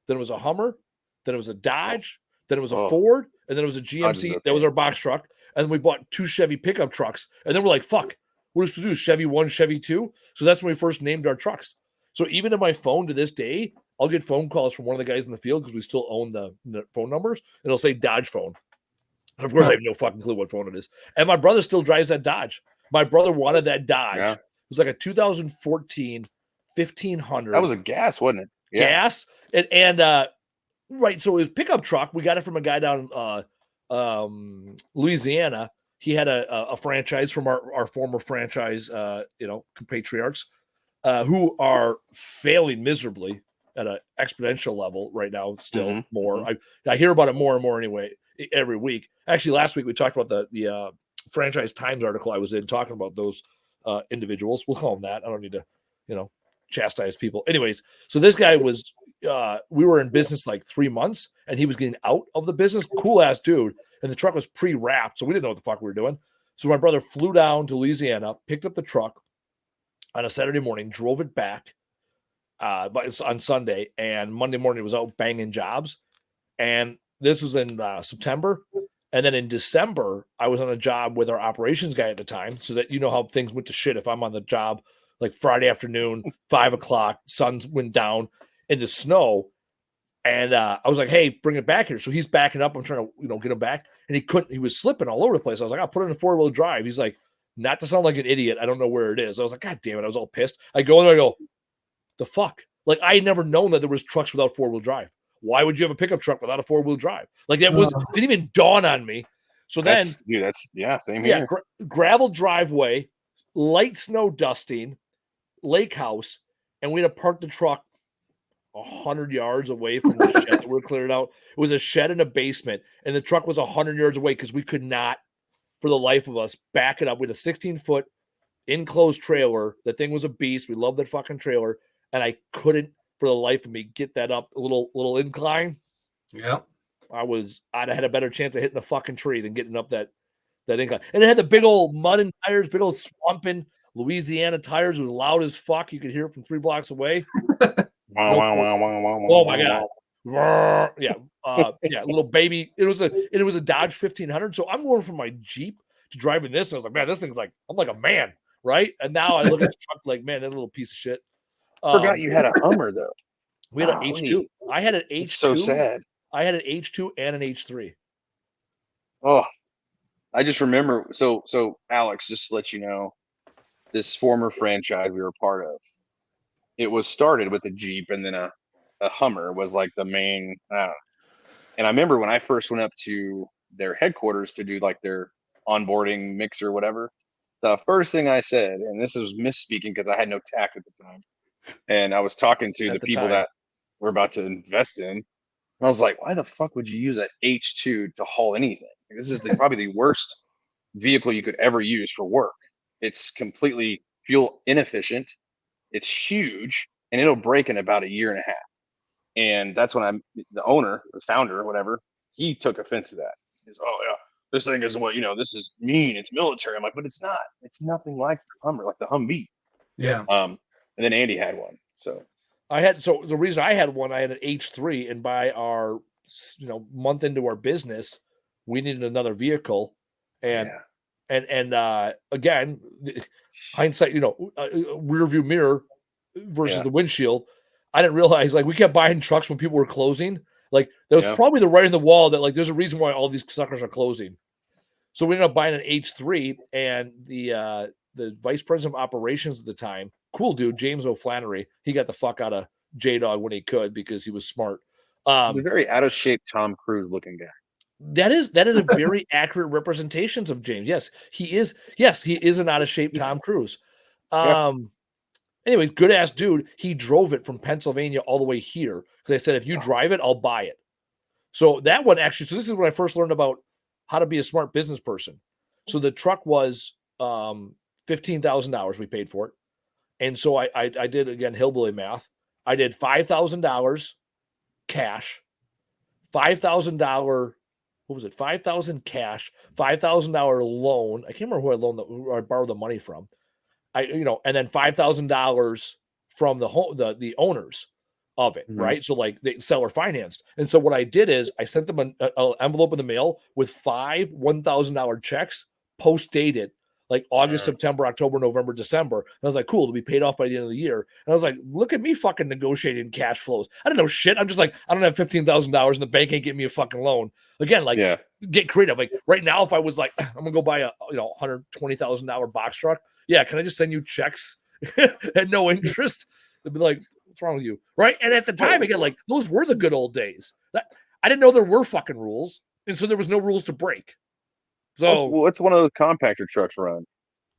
then it was a Hummer, then it was a Dodge, then it was a Ford, and then it was a GMC. That was our box truck. And then we bought two Chevy pickup trucks. And then we're like, fuck, what are we supposed to do? Chevy 1, Chevy 2? So that's when we first named our trucks. So even in my phone to this day, I'll get phone calls from one of the guys in the field because we still own the phone numbers. And it'll say Dodge phone. And of course, I have no fucking clue what phone it is. And my brother still drives that Dodge. My brother wanted that Dodge. Yeah. It was like a 2014 1500. That was a gas, wasn't it? Yeah. Gas. And right. So his pickup truck, we got it from a guy down Louisiana. He had a franchise from our former franchise, compatriots who are failing miserably at an exponential level right now. Still more. I hear about it more and more anyway every week. Actually, last week we talked about the Franchise Times article I was in talking about those individuals. We'll call them that. I don't need to, chastise people. Anyways, so this guy was. We were in business like 3 months, and he was getting out of the business. Cool ass dude. And the truck was pre-wrapped, so we didn't know what the fuck we were doing. So my brother flew down to Louisiana, picked up the truck on a Saturday morning, drove it back on Sunday, and Monday morning was out banging jobs. And this was in September. And then in December, I was on a job with our operations guy at the time, so that you know how things went to shit. If I'm on the job like Friday afternoon, 5:00, sun went down in the snow. And I was like, hey, bring it back here. So he's backing up. I'm trying to, get him back. And he couldn't. He was slipping all over the place. I was like, I'll put it in a 4-wheel drive. He's like, not to sound like an idiot, I don't know where it is. I was like, God damn it. I was all pissed. I go in there, I go, the fuck? Like, I had never known that there was trucks without 4-wheel drive. Why would you have a pickup truck without a 4-wheel drive? Like, that didn't even dawn on me. So that's same here. Gravel driveway, light snow dusting, lake house. And we had to park the truck 100 yards away from the shed that we're clearing out. It was a shed in a basement, and the truck was 100 yards away because we could not, for the life of us, back it up with a 16-foot enclosed trailer. That thing was a beast. We loved that fucking trailer, and I couldn't, for the life of me, get that up a little incline. Yeah, I'd have had a better chance of hitting the fucking tree than getting up that incline. And it had the big old mud and tires, big old swamping Louisiana tires. It was loud as fuck. You could hear it from 3 blocks away. Oh my god! Yeah, little baby. It was a Dodge 1500. So I'm going from my Jeep to driving this, and I was like, man, this thing's like, I'm like a man, right? And now I look at the truck like, man, that little piece of shit. Forgot you had a Hummer though. We had an H2. I had an H2. It's so sad. I had an H2 and an H3. Oh, I just remember. So Alex, just to let you know, this former franchise we were part of, it was started with a Jeep, and then a Hummer was like the main. And I remember when I first went up to their headquarters to do like their onboarding mix or whatever, the first thing I said, and this was misspeaking because I had no tact at the time, and I was talking to the people that we're about to invest in, and I was like, why the fuck would you use an H2 to haul anything? This is probably the worst vehicle you could ever use for work. It's completely fuel inefficient. It's huge, and it'll break in about 1.5 years. And that's when the owner, the founder, or whatever, he took offense to that. He's, oh yeah, this thing is this is mean. It's military. I'm like, but it's not. It's nothing like the Hummer, like the Humvee. Yeah. And then Andy had one. So So the reason I had one, I had an H3, and by our month into our business, we needed another vehicle, and again, hindsight, rear view mirror versus the windshield. I didn't realize we kept buying trucks when people were closing. That was probably the writing on the wall that there's a reason why all these suckers are closing. So we ended up buying an H3, and the vice president of operations at the time, cool dude, James O'Flannery, he got the fuck out of J-Dog when he could because he was smart. The very out of shape Tom Cruise looking guy. That is a very accurate representation of James. Yes, he is. Yes, he is an out of shape Tom Cruise. Anyways, good ass dude. He drove it from Pennsylvania all the way here because I said, if you drive it, I'll buy it. So that one actually. So this is when I first learned about how to be a smart business person. So the truck was $15,000 we paid for it, and so I did again hillbilly math. I did $5,000 cash, $5,000. What was it? $5,000 cash, $5,000 loan. I can't remember who I borrowed the money from. And then $5,000 from the owners of it, right? So the seller financed. And so what I did is I sent them an envelope in the mail with 5 $1,000 checks, post dated August, September, October, November, December. And I was like, cool, it'll be paid off by the end of the year. And I was like, look at me fucking negotiating cash flows. I don't know shit. I'm just I don't have $15,000 and the bank ain't getting me a fucking loan. Again, get creative. Right now, if I was I'm gonna go buy a $120,000 box truck. Yeah, can I just send you checks at no interest? They'd be like, what's wrong with you? Right. And at the time, again, those were the good old days. I didn't know there were fucking rules. And so there was no rules to break. So what's one of those compactor trucks run?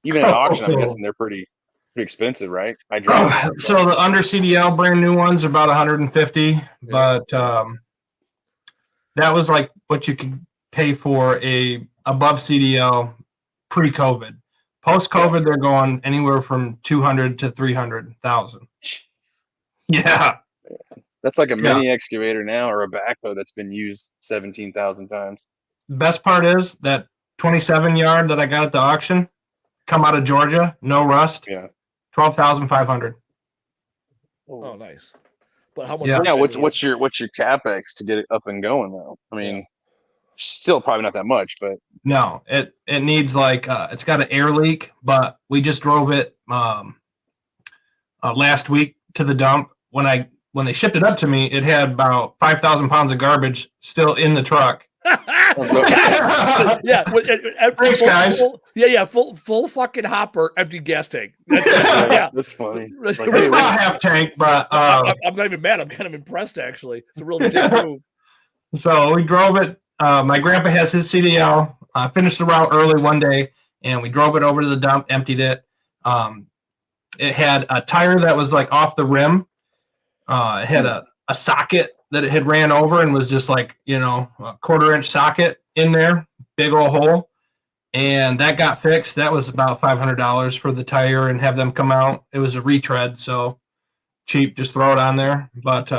Even at auction, I'm guessing they're pretty expensive, right? I drive. So the under CDL brand new ones are about 150, but that was what you could pay for a above CDL pre-COVID. Post-COVID, they're going anywhere from 200 to 300,000. Yeah, that's like a mini excavator now, or a backhoe that's been used 17,000 times. The best part is that 27 yard that I got at the auction, come out of Georgia, no rust. Yeah, 12,500. Oh, nice. But how much? Yeah, what's your capex to get it up and going though? I mean, still probably not that much, but no, it needs it's got an air leak, but we just drove it last week to the dump. When they shipped it up to me, it had about 5,000 pounds of garbage still in the truck. Yeah, thanks, guys. Full fucking hopper, empty gas tank. That's funny. It's not a half tank, but I'm not even mad. I'm kind of impressed actually. It's a real dick move. So we drove it. My grandpa has his CDL. Finished the route early one day, and we drove it over to the dump, emptied it. It had a tire that was off the rim. It had a socket that it had ran over and was just a 1/4-inch socket in there, big old hole. And that got fixed. That was about $500 for the tire and have them come out. It was a retread, so cheap, just throw it on there. But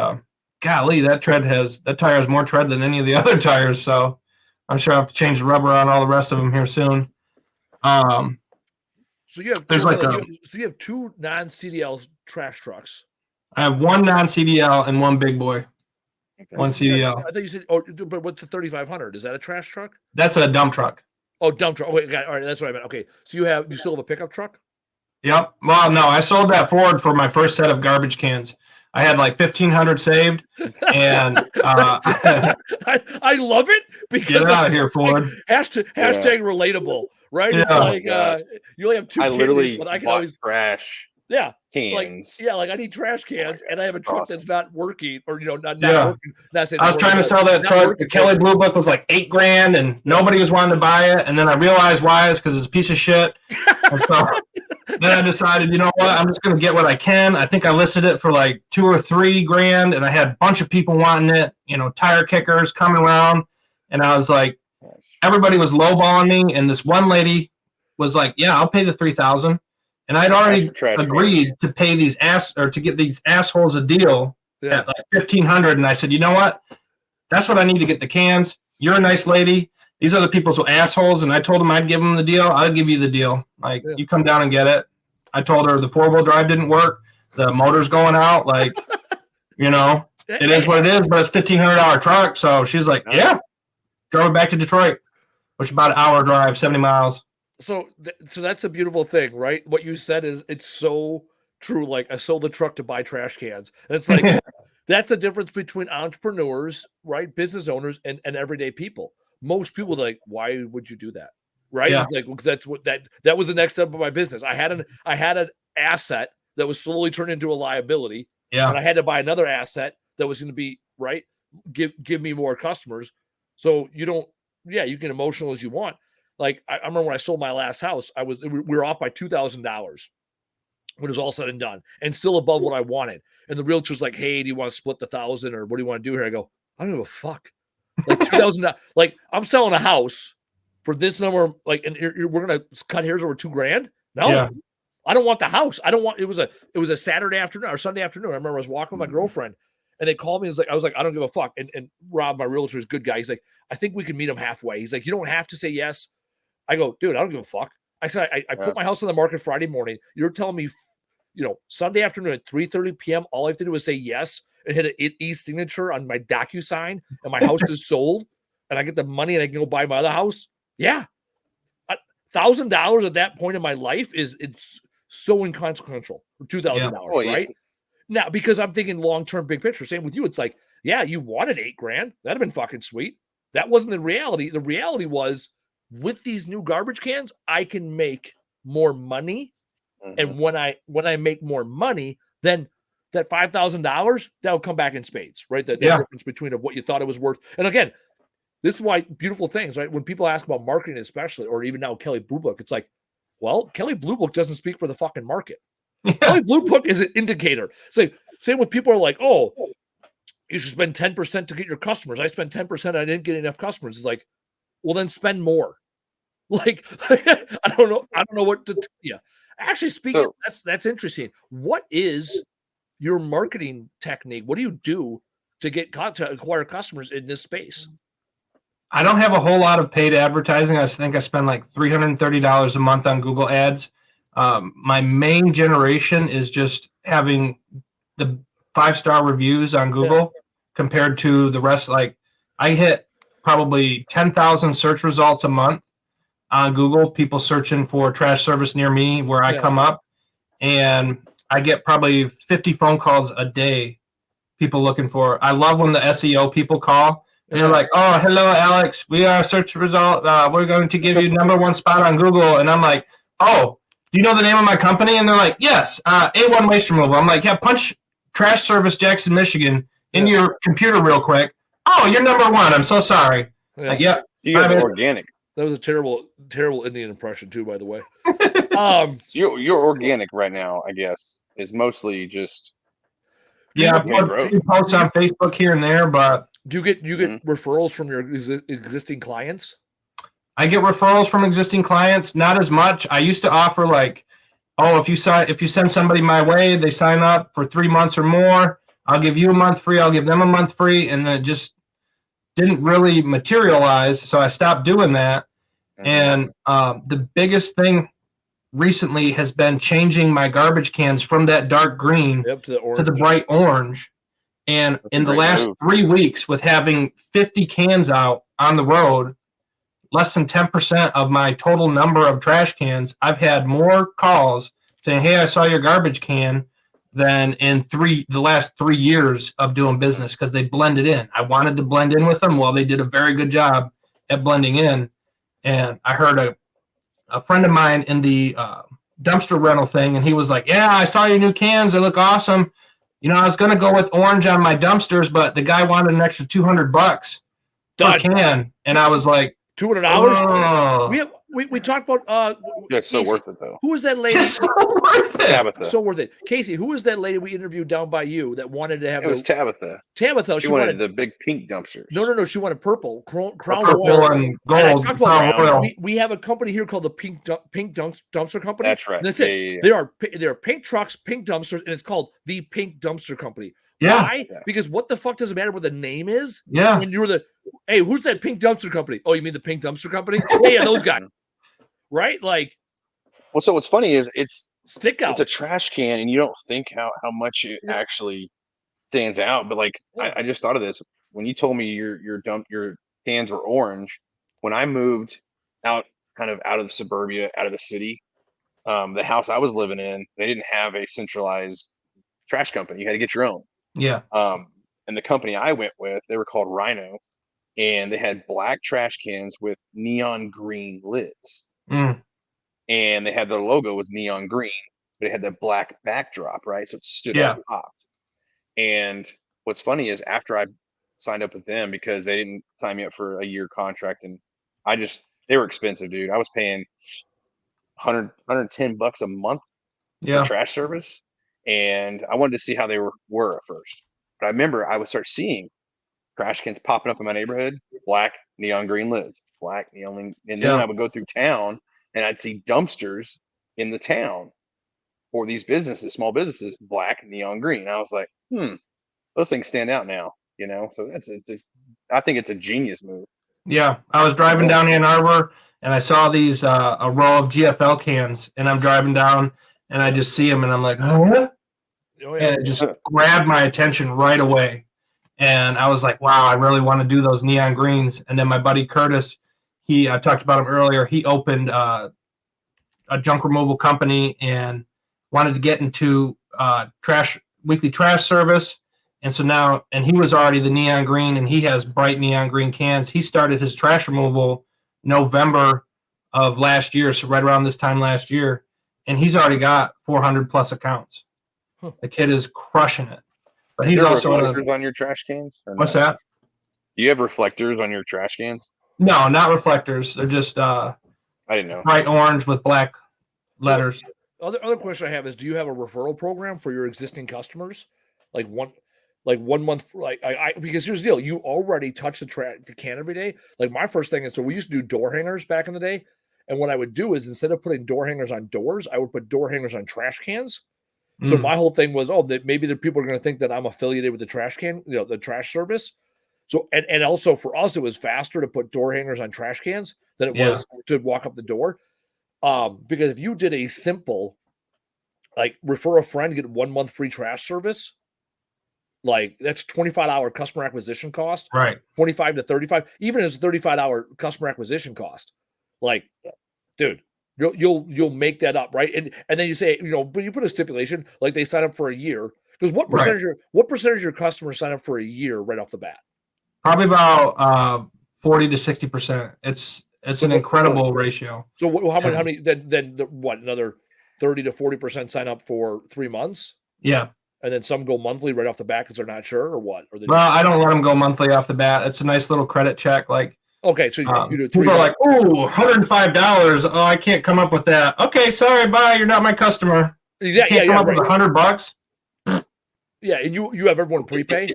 golly, that tire has more tread than any of the other tires, so I'm sure I have to change the rubber on all the rest of them here soon. So you have two non-CDL trash trucks. I have one non-CDL and one big boy. One CDL. I thought you said, but what's the 3,500? Is that a trash truck? That's a dump truck. Oh, dump truck. Oh, wait, all right, that's what I meant. Okay, so you still have a pickup truck? Yep. Well, no, I sold that Ford for my first set of garbage cans. I had 1,500 saved, and I love it because get out of here, Ford. Hashtag relatable, right? Yeah. It's you only have two. I literally but I can bought always trash. Yeah. Cans. I need trash cans, and I have a truck that's not working, or not working. I was trying to sell that truck. The Kelly Blue Book was $8,000, and nobody was wanting to buy it. And then I realized why is because it's a piece of shit. And so then I decided, you know what? I'm just going to get what I can. I think I listed it for $2,000 or $3,000, and I had a bunch of people wanting it. Tire kickers coming around, and I was like, everybody was lowballing me, and this one lady was like, "Yeah, I'll pay the $3,000." And I'd already agreed to pay to get these assholes a deal at $1,500. And I said, you know what? That's what I need to get the cans. You're a nice lady. These other people's assholes. And I told them I'd give them the deal. I'll give you the deal. You come down and get it. I told her the 4-wheel drive didn't work. The motor's going out. It is what it is, but it's $1,500 truck. So she's like, yeah, drove it back to Detroit, which is about an hour drive, 70 miles. So that's a beautiful thing, right? What you said it's so true. Like, I sold the truck to buy trash cans. And it's like, that's the difference between entrepreneurs, right? Business owners and everyday people. Most people are like, why would you do that? Right? Yeah. It's like, because that's what that was the next step of my business. I had an asset that was slowly turned into a liability. Yeah. And I had to buy another asset that was going to be right, give me more customers. So you can emotional as you want. Like, I remember when I sold my last house, we were off by $2,000 when it was all said and done, and still above what I wanted. And the realtor's like, "Hey, do you want to split the $1,000 or what do you want to do here?" I go, "I don't give a fuck." Like $2,000, like I'm selling a house for this number, like, and we're gonna cut hairs over $2,000. No, I don't want the house. I don't want. It was a Saturday afternoon or Sunday afternoon. I remember I was walking with my girlfriend, and they called me. I was like, I don't give a fuck. And Rob, my realtor, is a good guy. He's like, I think we can meet him halfway. He's like, you don't have to say yes. I go, dude, I don't give a fuck. I said, I put my house on the market Friday morning. You're telling me, Sunday afternoon at 3:30 p.m., all I have to do is say yes and hit an e-signature on my DocuSign, and my house is sold, and I get the money and I can go buy my other house. Yeah. $1,000 at that point in my life it's so inconsequential. $2,000, right? Now, because I'm thinking long-term, big picture. Same with you. It's like, yeah, you wanted $8,000. That'd have been fucking sweet. That wasn't the reality. The reality was, with these new garbage cans, I can make more money. Mm-hmm. And when I make more money, then that $5,000, that'll come back in spades, right? That difference between of what you thought it was worth. And again, this is why beautiful things, right? When people ask about marketing, especially, or even now Kelley Blue Book, it's like, well, Kelley Blue Book doesn't speak for the fucking market. Kelley Blue Book is an indicator. So same with people are like, oh, you should spend 10% to get your customers. I spent 10%. I didn't get enough customers. It's like, well, then spend more. Like, I don't know what to tell you. Actually, speaking, that's interesting. What is your marketing technique? What do you do to acquire customers in this space? I don't have a whole lot of paid advertising. I think I spend like $330 a month on Google ads. My main generation is just having the 5-star reviews on Google compared to the rest. Like, I hit probably 10,000 search results a month on Google, people searching for trash service near me where I come up, and I get probably 50 phone calls a day, people looking for. I love when the SEO people call. And they're like, "Oh, hello, Alex. We are search result. We're going to give you #1 spot on Google." And I'm like, "Oh, do you know the name of my company?" And they're like, "Yes, A1 Waste Removal." I'm like, "Yeah, punch Trash Service Jackson, Michigan in your computer real quick." "Oh, you're #1. I'm so sorry." Yeah. Like, yep. You got organic. That was a terrible Indian impression too, by the way. So your organic right now, I guess, is mostly just posts on Facebook here and there, but do you get referrals from your existing clients? I get referrals from existing clients, not as much. I used to offer like, if you send somebody my way, they sign up for 3 months or more, I'll give you a month free, I'll give them a month free, and then it just didn't really materialize, so I stopped doing that. Mm-hmm. And the biggest thing recently has been changing my garbage cans from that dark green to the bright orange. And in the last 3 weeks, with having 50 cans out on the road, less than 10% of my total number of trash cans, I've had more calls saying, "Hey, I saw your garbage can," than in the last 3 years of doing business, because they blended in. I wanted to blend in with them. Well, they did a very good job at blending in. And I heard a friend of mine in the dumpster rental thing, and he was like, "Yeah, I saw your new cans. They look awesome. I was going to go with orange on my dumpsters, but the guy wanted an extra $200 per can." And I was like, $200? Oh. We talked about it's so worth it though. Who was that lady? So worth it. Tabitha. So worth it. Casey, who was that lady we interviewed down by you that wanted to have? It was Tabitha. Tabitha. She wanted the big pink dumpsters. No. She wanted purple, crown purple and gold. And we have a company here called the Pink Dumpster Company. That's right. And that's it. There are pink trucks, pink dumpsters, and it's called the Pink Dumpster Company. Yeah. Why? Because what the fuck does it matter what the name is? Yeah. When you're hey, who's that Pink Dumpster Company? Oh, you mean the Pink Dumpster Company? Yeah, those guys. Right? Like, well, so what's funny is it's stick out. It's a trash can, and you don't think how much it actually stands out. But like, I just thought of this when you told me your cans were orange. When I moved out, kind of out of the suburbia, out of the city, the house I was living in, they didn't have a centralized trash company. You had to get your own. Yeah. And the company I went with, they were called Rhino, and they had black trash cans with neon green lids. Mm. And they had their logo was neon green, but it had that black backdrop, right? So it stood out and popped. And what's funny is after I signed up with them, because they didn't sign me up for a year contract, and they were expensive, dude. I was paying $110 a month for trash service, and I wanted to see how they were at first. But I remember I would start seeing trash cans popping up in my neighborhood, black neon green lids, black neon, and then I would go through town and I'd see dumpsters in the town for these businesses, small businesses, black neon green. I was like, those things stand out now, you know. So I think it's a genius move. Yeah, I was driving down Ann Arbor and I saw these a row of GFL cans, and I'm driving down and I just see them and I'm like, huh? And it just grabbed my attention right away. And I was like, wow, I really want to do those neon greens. And then my buddy Curtis, I talked about him earlier. He opened a junk removal company and wanted to get into weekly trash service. And so now, and he was already the neon green, and he has bright neon green cans. He started his trash removal November of last year, so right around this time last year, and he's already got 400 plus accounts. The kid is crushing it. But he's also reflectors on your trash cans. What's that? Do you have reflectors on your trash cans? No, not reflectors. They're just I didn't know. Bright orange with black letters. Other question I have is, do you have a referral program for your existing customers? Like one month, because here's the deal: you already touch the can every day. Like my first thing is, so we used to do door hangers back in the day, and what I would do is instead of putting door hangers on doors, I would put door hangers on trash cans. So my whole thing was, that maybe the people are going to think that I'm affiliated with the trash can, the trash service. So and also for us, it was faster to put door hangers on trash cans than it was to walk up the door. Because if you did a simple, like refer a friend, get 1 month free trash service, like that's $25 customer acquisition cost, right? 25 to 35, even if it's $35 customer acquisition cost. Like, dude, you'll make that up, right? And then you say, but you put a stipulation like they sign up for a year, because what percentage of your customers sign up for a year right off the bat? Probably about 40 to 60%. It's an incredible ratio. So how many? Then what? Another 30 to 40% sign up for 3 months? Yeah. And then some go monthly right off the bat because they're not sure, or what? Or I don't let them go monthly off the bat. It's a nice little credit check. Like, okay, so you do 3 people are like, "Ooh, $105. Oh, I can't come up with that." Okay, sorry, bye. You're not my customer. You can't come up with $100. Yeah, and you have everyone prepay.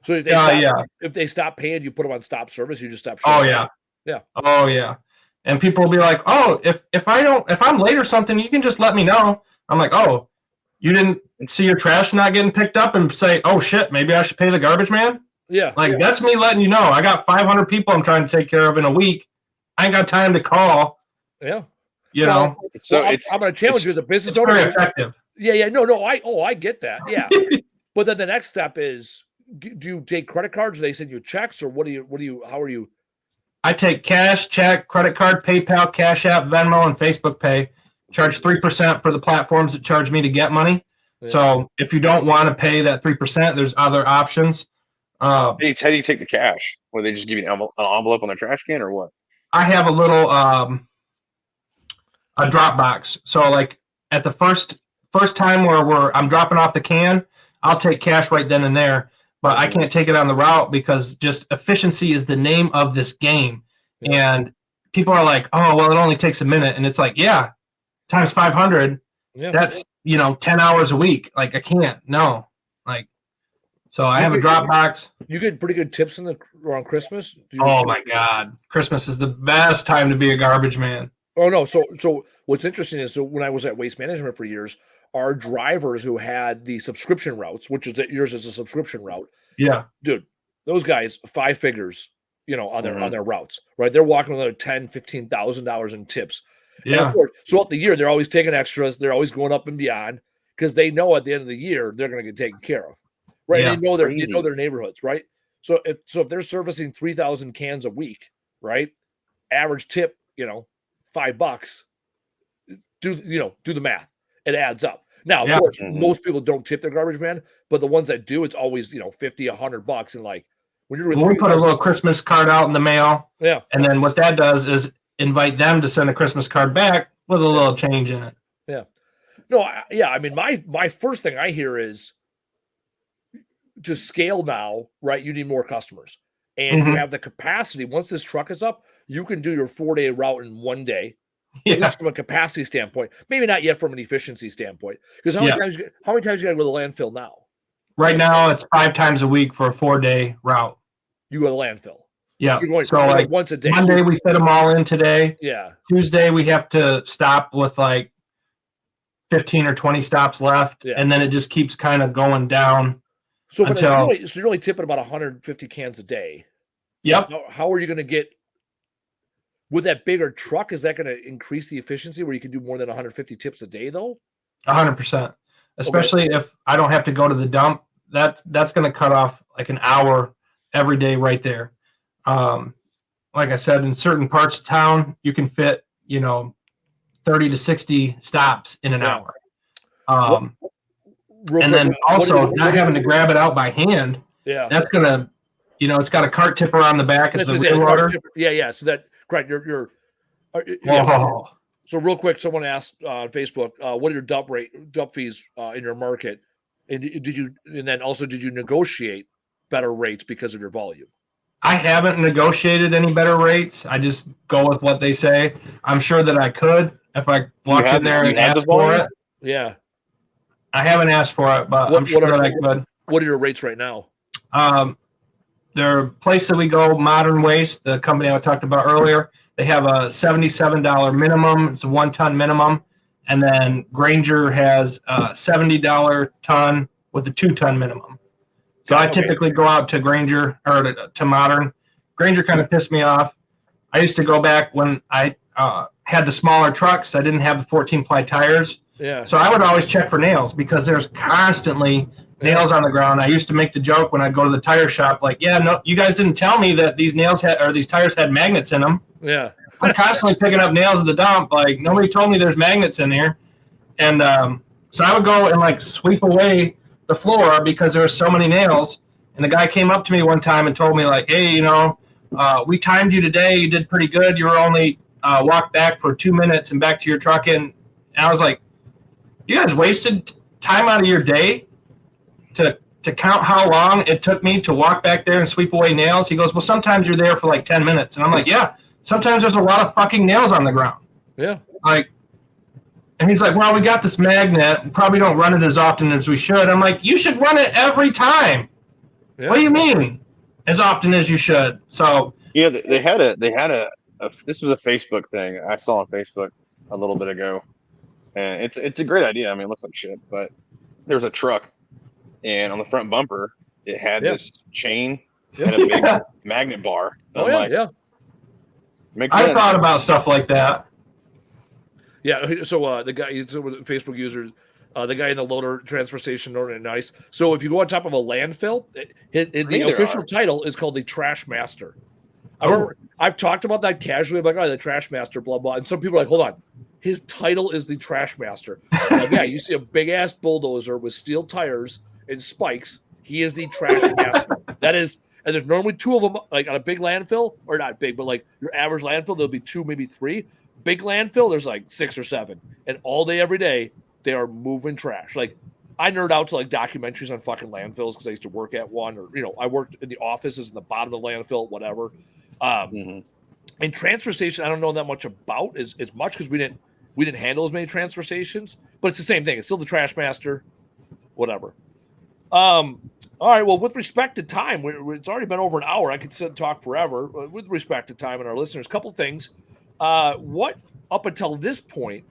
So if they stop paying, you put them on stop service. You just stop. Oh yeah. Oh yeah. And people will be like, "Oh, if I'm late or something, you can just let me know." I'm like, "Oh, you didn't see your trash not getting picked up and say, oh shit, maybe I should pay the garbage man?" Yeah. That's me letting you know. I got 500 people I'm trying to take care of in a week. I ain't got time to call. Yeah. You know. So I'm going to challenge you as a business owner. Very effective. Yeah. No. I get that. Yeah. But then the next step is, do you take credit cards? Or they send you checks, or how are you? I take cash, check, credit card, PayPal, Cash App, Venmo, and Facebook Pay. Charge 3% for the platforms that charge me to get money. Yeah. So if you don't want to pay that 3%, there's other options. How do you take the cash? Or they just give you an envelope on their trash can, or what? I have a little a drop box. So like at the first time where I'm dropping off the can, I'll take cash right then and there. But I can't take it on the route because just efficiency is the name of this game. Yeah. And people are like, oh, well, it only takes a minute. And it's like, yeah, times 500. Yeah. That's, 10 hours a week. Like I can't, no. Like, so I have a drop box. You get pretty good tips around Christmas? Oh my God. Christmas is the best time to be a garbage man. Oh no. So what's interesting is, so when I was at Waste Management for years, our drivers who had the subscription routes, which is that yours is a subscription route. Yeah. Dude, those guys, 5 figures, on their routes, right? They're walking another $10,000, $15,000 in tips. Yeah. And of course, throughout the year, they're always taking extras. They're always going up and beyond because they know at the end of the year, they're going to get taken care of. right? Yeah. They know their neighborhoods, right? So if they're servicing 3,000 cans a week, right? Average tip, $5. Do the math. It adds up. Now, of course, most people don't tip their garbage man, but the ones that do, it's always $50, $100, and like when you're we put a little Christmas card out in the mail, and then what that does is invite them to send a Christmas card back with a little change in it. Yeah, no, I mean, my first thing I hear is to scale now, right? You need more customers, and you have the capacity. Once this truck is up, you can do your 4-day route in one day. Just from a capacity standpoint, maybe not yet from an efficiency standpoint. Because how many times you got to go to the landfill now? Right now, it's 5 times a week for a 4-day route. You go to landfill. Yeah. You're going, so like once a day. Monday we fit them all in today. Yeah. Tuesday we have to stop with like 15 or 20 stops left, and then it just keeps kind of going down. So, you're really tipping about 150 cans a day. Yep. So how are you going to get? With that bigger truck, is that going to increase the efficiency where you can do more than 150 tips a day, though? 100%. Especially if I don't have to go to the dump. That's going to cut off like an hour every day right there. Like I said, in certain parts of town, you can fit, 30 to 60 stops in an hour. And then also not having to grab it out by hand. Yeah. That's going to, it's got a cart tipper on the back of the wheel loader. Yeah. So that, correct. So real quick, someone asked on Facebook, what are your dump fees in your market? And did you negotiate better rates because of your volume? I haven't negotiated any better rates. I just go with what they say. I'm sure that I could if I walked in there and asked for it. Yeah. I haven't asked for it, but I'm sure that I could. What are your rates right now? Their place that we go, Modern Waste, the company I talked about earlier, they have a $77 minimum. It's a 1-ton minimum. And then Granger has a $70 ton with a 2-ton minimum. So I typically go out to Granger or to Modern. Granger kind of pissed me off. I used to go back when I had the smaller trucks. I didn't have the 14-ply tires. Yeah. So I would always check for nails because there's constantly nails on the ground. I used to make the joke when I'd go to the tire shop, like, no, you guys didn't tell me that these these tires had magnets in them. Yeah. I'm constantly picking up nails at the dump. Like, nobody told me there's magnets in here. And so I would go and like sweep away the floor because there were so many nails. And the guy came up to me one time and told me like, hey, we timed you today. You did pretty good. You were only walked back for 2 minutes and back to your truck in. And I was like, you guys wasted time out of your day to count how long it took me to walk back there and sweep away nails? He goes, well, sometimes you're there for like 10 minutes. And I'm like, yeah, sometimes there's a lot of fucking nails on the ground. Yeah. And he's like, well, we got this magnet. Probably don't run it as often as we should. I'm like, you should run it every time. Yeah. What do you mean? As often as you should. So yeah, they had a this was a Facebook thing I saw on Facebook a little bit ago. And it's a great idea. I mean, it looks like shit, but there was a truck, and on the front bumper, it had this chain and a big magnet bar. Oh, Makes I sense. thought about stuff like that. Yeah. So the guy, Facebook user, the guy in the loader transfer station, Northern Nice. So if you go on top of a landfill, the official title is called the Trash Master. I remember I've talked about that casually. I'm like, the Trash Master, blah, blah. And some people are like, hold on. His title is the Trash Master. Like, you see a big-ass bulldozer with steel tires and spikes. He is the Trash Master. That is, and there's normally 2 of them, like on a big landfill, or not big, but like your average landfill, there'll be 2, maybe 3. Big landfill, there's like 6 or 7. And all day, every day, they are moving trash. Like, I nerd out to like documentaries on fucking landfills because I used to work at one, or, I worked in the offices in the bottom of the landfill, whatever. And transfer station, I don't know that much about as much because we didn't handle as many transfer stations, but it's the same thing. It's still the Trash Master, whatever. All right. Well, with respect to time, it's already been over an hour. I could sit and talk forever. With respect to time and our listeners, a couple things. What up until this point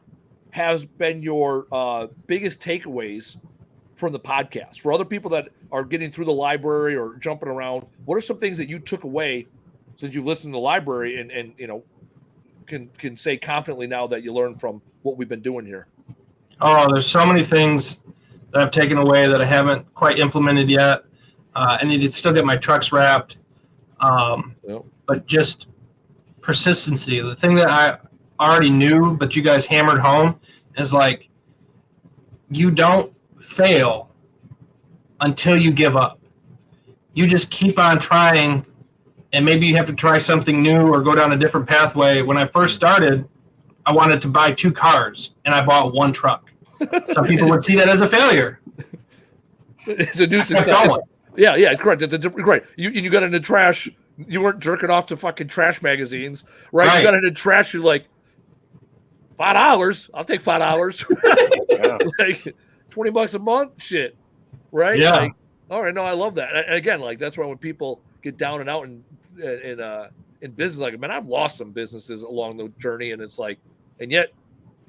has been your biggest takeaways from the podcast? For other people that are getting through the library or jumping around, what are some things that you took away since you've listened to the library and can say confidently now that you learned from what we've been doing here? Oh, there's so many things that I've taken away that I haven't quite implemented yet. I need to still get my trucks wrapped. But just persistency. The thing that I already knew, but you guys hammered home, is like, you don't fail until you give up. You just keep on trying, and maybe you have to try something new or go down a different pathway. When I first started, I wanted to buy 2 cars, and I bought 1 truck. Some people would see that as a failure. It's a new success. Yeah, it's correct. It's a different, great. You got into trash. You weren't jerking off to fucking trash magazines, right? You got into trash. You're like, $5. I'll take $5. Like $20 a month. Shit, right? Yeah. Like, all right. No, I love that. And again, like that's why when people get down and out in business, like, man, I've lost some businesses along the journey, and it's like, and yet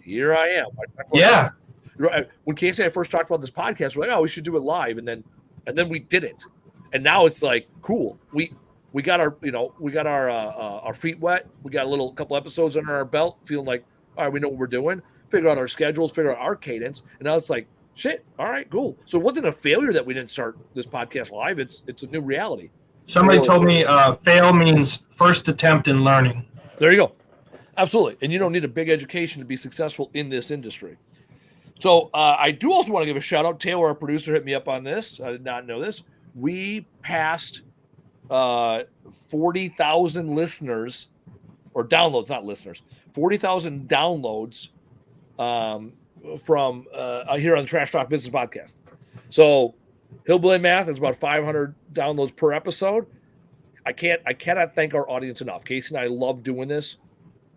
here I am. Yeah. When Casey and I first talked about this podcast, we're like, oh, we should do it live, and then we did it, and now it's like, cool. We got our feet wet. We got a couple episodes under our belt, feeling like, all right, we know what we're doing. Figure out our schedules, figure out our cadence, and now it's like, shit. All right, cool. So it wasn't a failure that we didn't start this podcast live. It's a new reality. Somebody told me fail means first attempt in learning. There you go. Absolutely. And you don't need a big education to be successful in this industry. So I do also want to give a shout out. Taylor, our producer, hit me up on this. I did not know this. We passed 40,000 listeners or downloads, not listeners, 40,000 downloads from here on the Trash Talk Business Podcast. So Hillbilly Math is about 500 downloads per episode. I cannot thank our audience enough. Casey and I love doing this.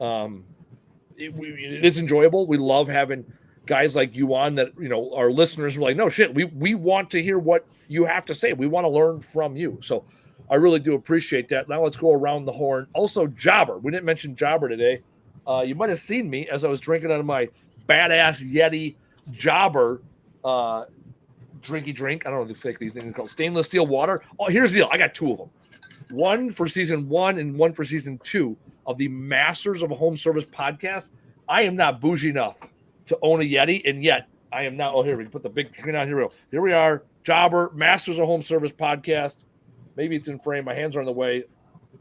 It is enjoyable. We love having guys like you on that, our listeners are like, no shit, we want to hear what you have to say. We want to learn from you. So I really do appreciate that. Now let's go around the horn. Also, Jobber. We didn't mention Jobber today. You might have seen me as I was drinking out of my badass Yeti Jobber drinky drink. I don't know what the fuck these things are called. Stainless steel water. Oh, here's the deal. I got 2 of them. One for season 1 and one for season 2 of the Masters of Home Service podcast. I am not bougie enough to own a Yeti, and yet I am not. Oh, here we can put the big screen on. Here we are. Jobber, Masters of Home Service podcast. Maybe it's in frame. My hands are on the way.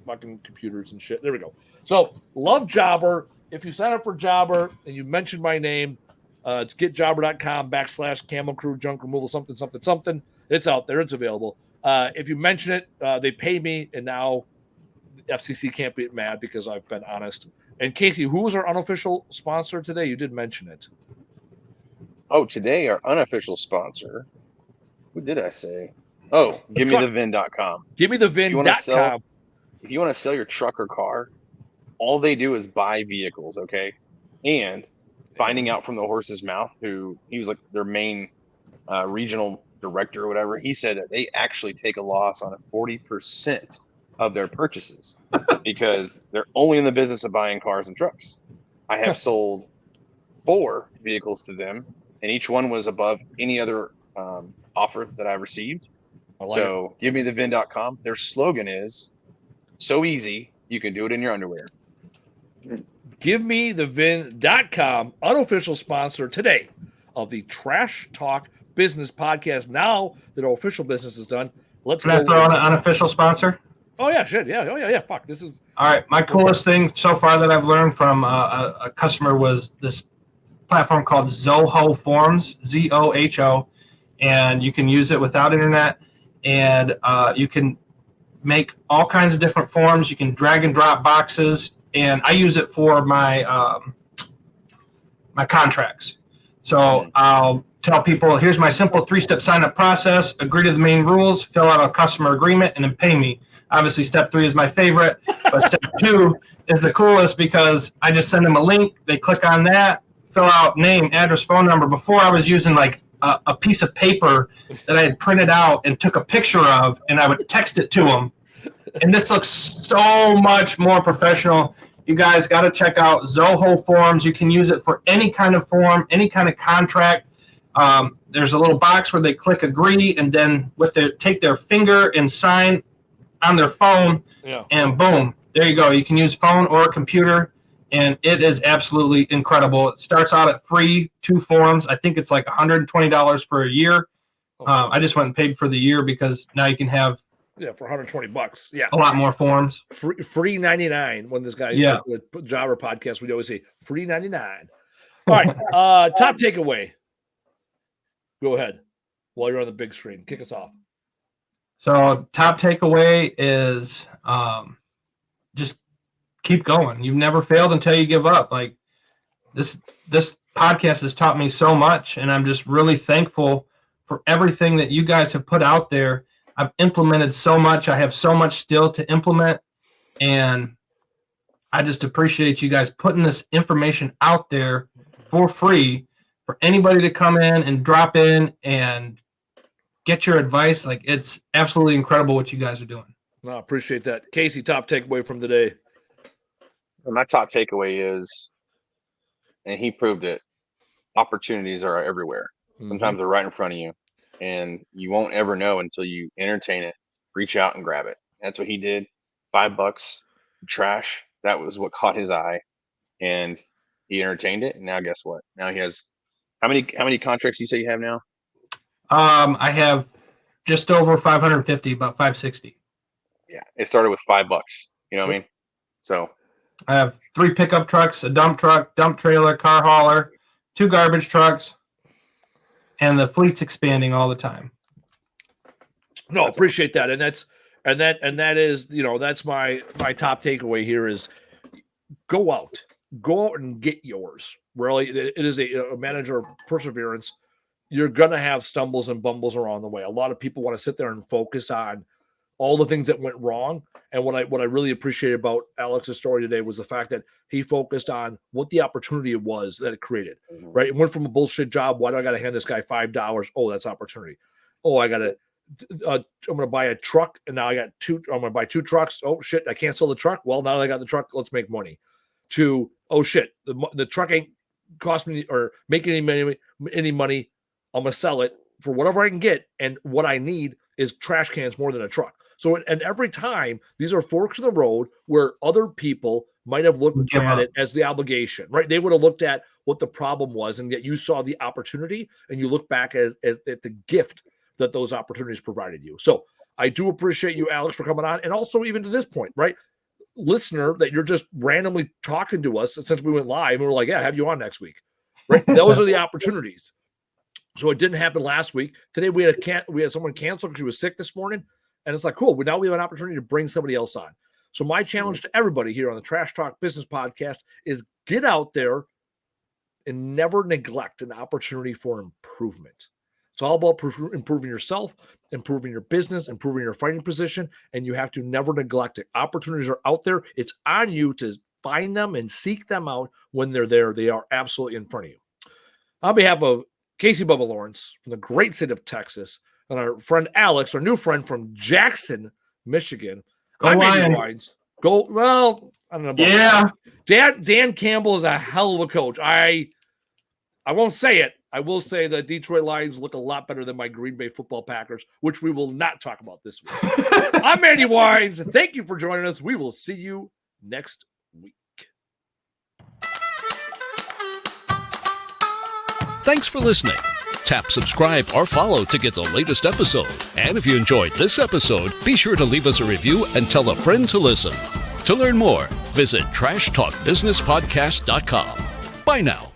Fucking computers and shit. There we go. So love Jobber. If you sign up for Jobber and you mention my name, it's getjobber.com/Camel Crew Junk Removal something. It's out there. It's available. If you mention it, they pay me, and now the FCC can't be mad because I've been honest. And Casey, who was our unofficial sponsor today? You did mention it. Oh, today our unofficial sponsor. Who did I say? Oh, GiveMeTheVin.com. GiveMeTheVin.com. If you want to sell your truck or car, all they do is buy vehicles, okay? And finding out from the horse's mouth, he was like their main regional director or whatever, he said that they actually take a loss on 40% of their purchases because they're only in the business of buying cars and trucks. I have sold 4 vehicles to them, and each one was above any other offer that I received. So GiveMeTheVin.com. Their slogan is so easy, you can do it in your underwear. GiveMeTheVin.com, unofficial sponsor today of the Trash Talk Business Podcast. Now that our official business is done, let's Can I throw on an unofficial sponsor? Oh, yeah, shit. Yeah. Oh, yeah. Fuck. This is. All right. My coolest thing so far that I've learned from a customer was this platform called Zoho Forms, Zoho, and you can use it without internet, and you can make all kinds of different forms. You can drag and drop boxes, and I use it for my my contracts. So I'll tell people, here's my simple 3-step sign-up process, agree to the main rules, fill out a customer agreement, and then pay me. Obviously, step 3 is my favorite, but step 2 is the coolest because I just send them a link. They click on that, fill out name, address, phone number. Before, I was using like a piece of paper that I had printed out and took a picture of, and I would text it to them. And this looks so much more professional. You guys got to check out Zoho Forms. You can use it for any kind of form, any kind of contract. There's a little box where they click agree, and then take their finger and sign on their phone, and boom, there you go. You can use phone or a computer, and it is absolutely incredible. It starts out at free 2 forums. I think it's like $120 for a year. I just went and paid for the year because now you can have for $120. Yeah, a lot more forms. Free 99. When this guy with Jobber podcast, we always say free 99. All right, top takeaway. Go ahead while you're on the big screen. Kick us off. So top takeaway is just keep going. You've never failed until you give up. Like this podcast has taught me so much, and I'm just really thankful for everything that you guys have put out there. I've implemented so much. I have so much still to implement, and I just appreciate you guys putting this information out there for free for anybody to come in and drop in and get your advice. Like, it's absolutely incredible what you guys are doing. No, I appreciate that. Casey, top takeaway from today. My top takeaway is, and he proved it, opportunities are everywhere. Sometimes they're right in front of you, and you won't ever know until you entertain it, reach out and grab it. That's what he did. $5 trash. That was what caught his eye, and he entertained it. And now guess what? Now he has how many contracts you say you have now? I have just over 550, about 560. Yeah, it started with $5. You know what I mean? So I have 3 pickup trucks, a dump truck, dump trailer, car hauler, 2 garbage trucks, and the fleet's expanding all the time. No, appreciate that. And that is, that's my top takeaway here is go out and get yours. Really, it is a manager of perseverance. You're going to have stumbles and bumbles along the way. A lot of people want to sit there and focus on all the things that went wrong. And what I really appreciated about Alex's story today was the fact that he focused on what the opportunity was that it created, right? It went from a bullshit job. Why do I got to hand this guy $5? Oh, that's opportunity. Oh, I'm going to buy a truck, and now I got 2. I'm going to buy 2 trucks. Oh shit, I can't sell the truck. Well, now that I got the truck, let's make money. To, oh shit, the truck ain't cost me or making any money. I'm going to sell it for whatever I can get. And what I need is trash cans more than a truck. So, and every time these are forks in the road where other people might have looked at it as the obligation, right? They would have looked at what the problem was, and yet you saw the opportunity, and you look back at the gift that those opportunities provided you. So I do appreciate you, Alex, for coming on. And also even to this point, right? Listener, that you're just randomly talking to us since we went live, and we're like, yeah, have you on next week, right? Those are the opportunities. So it didn't happen last week. Today we had someone cancel because she was sick this morning. And it's like, cool. Now we have an opportunity to bring somebody else on. So my challenge to everybody here on the Trash Talk Business Podcast is get out there and never neglect an opportunity for improvement. It's all about improving yourself, improving your business, improving your fighting position, and you have to never neglect it. Opportunities are out there. It's on you to find them and seek them out when they're there. They are absolutely in front of you. On behalf of Casey Bubba Lawrence from the great state of Texas, and our friend Alex, our new friend from Jackson, Michigan. Go Weins. Go, well, I don't know. Yeah. Dan Campbell is a hell of a coach. I won't say it. I will say the Detroit Lions look a lot better than my Green Bay football Packers, which we will not talk about this week. I'm Andy Weins, and thank you for joining us. We will see you next week. Thanks for listening. Tap subscribe or follow to get the latest episode. And if you enjoyed this episode, be sure to leave us a review and tell a friend to listen. To learn more, visit trashtalkbusinesspodcast.com. Bye now.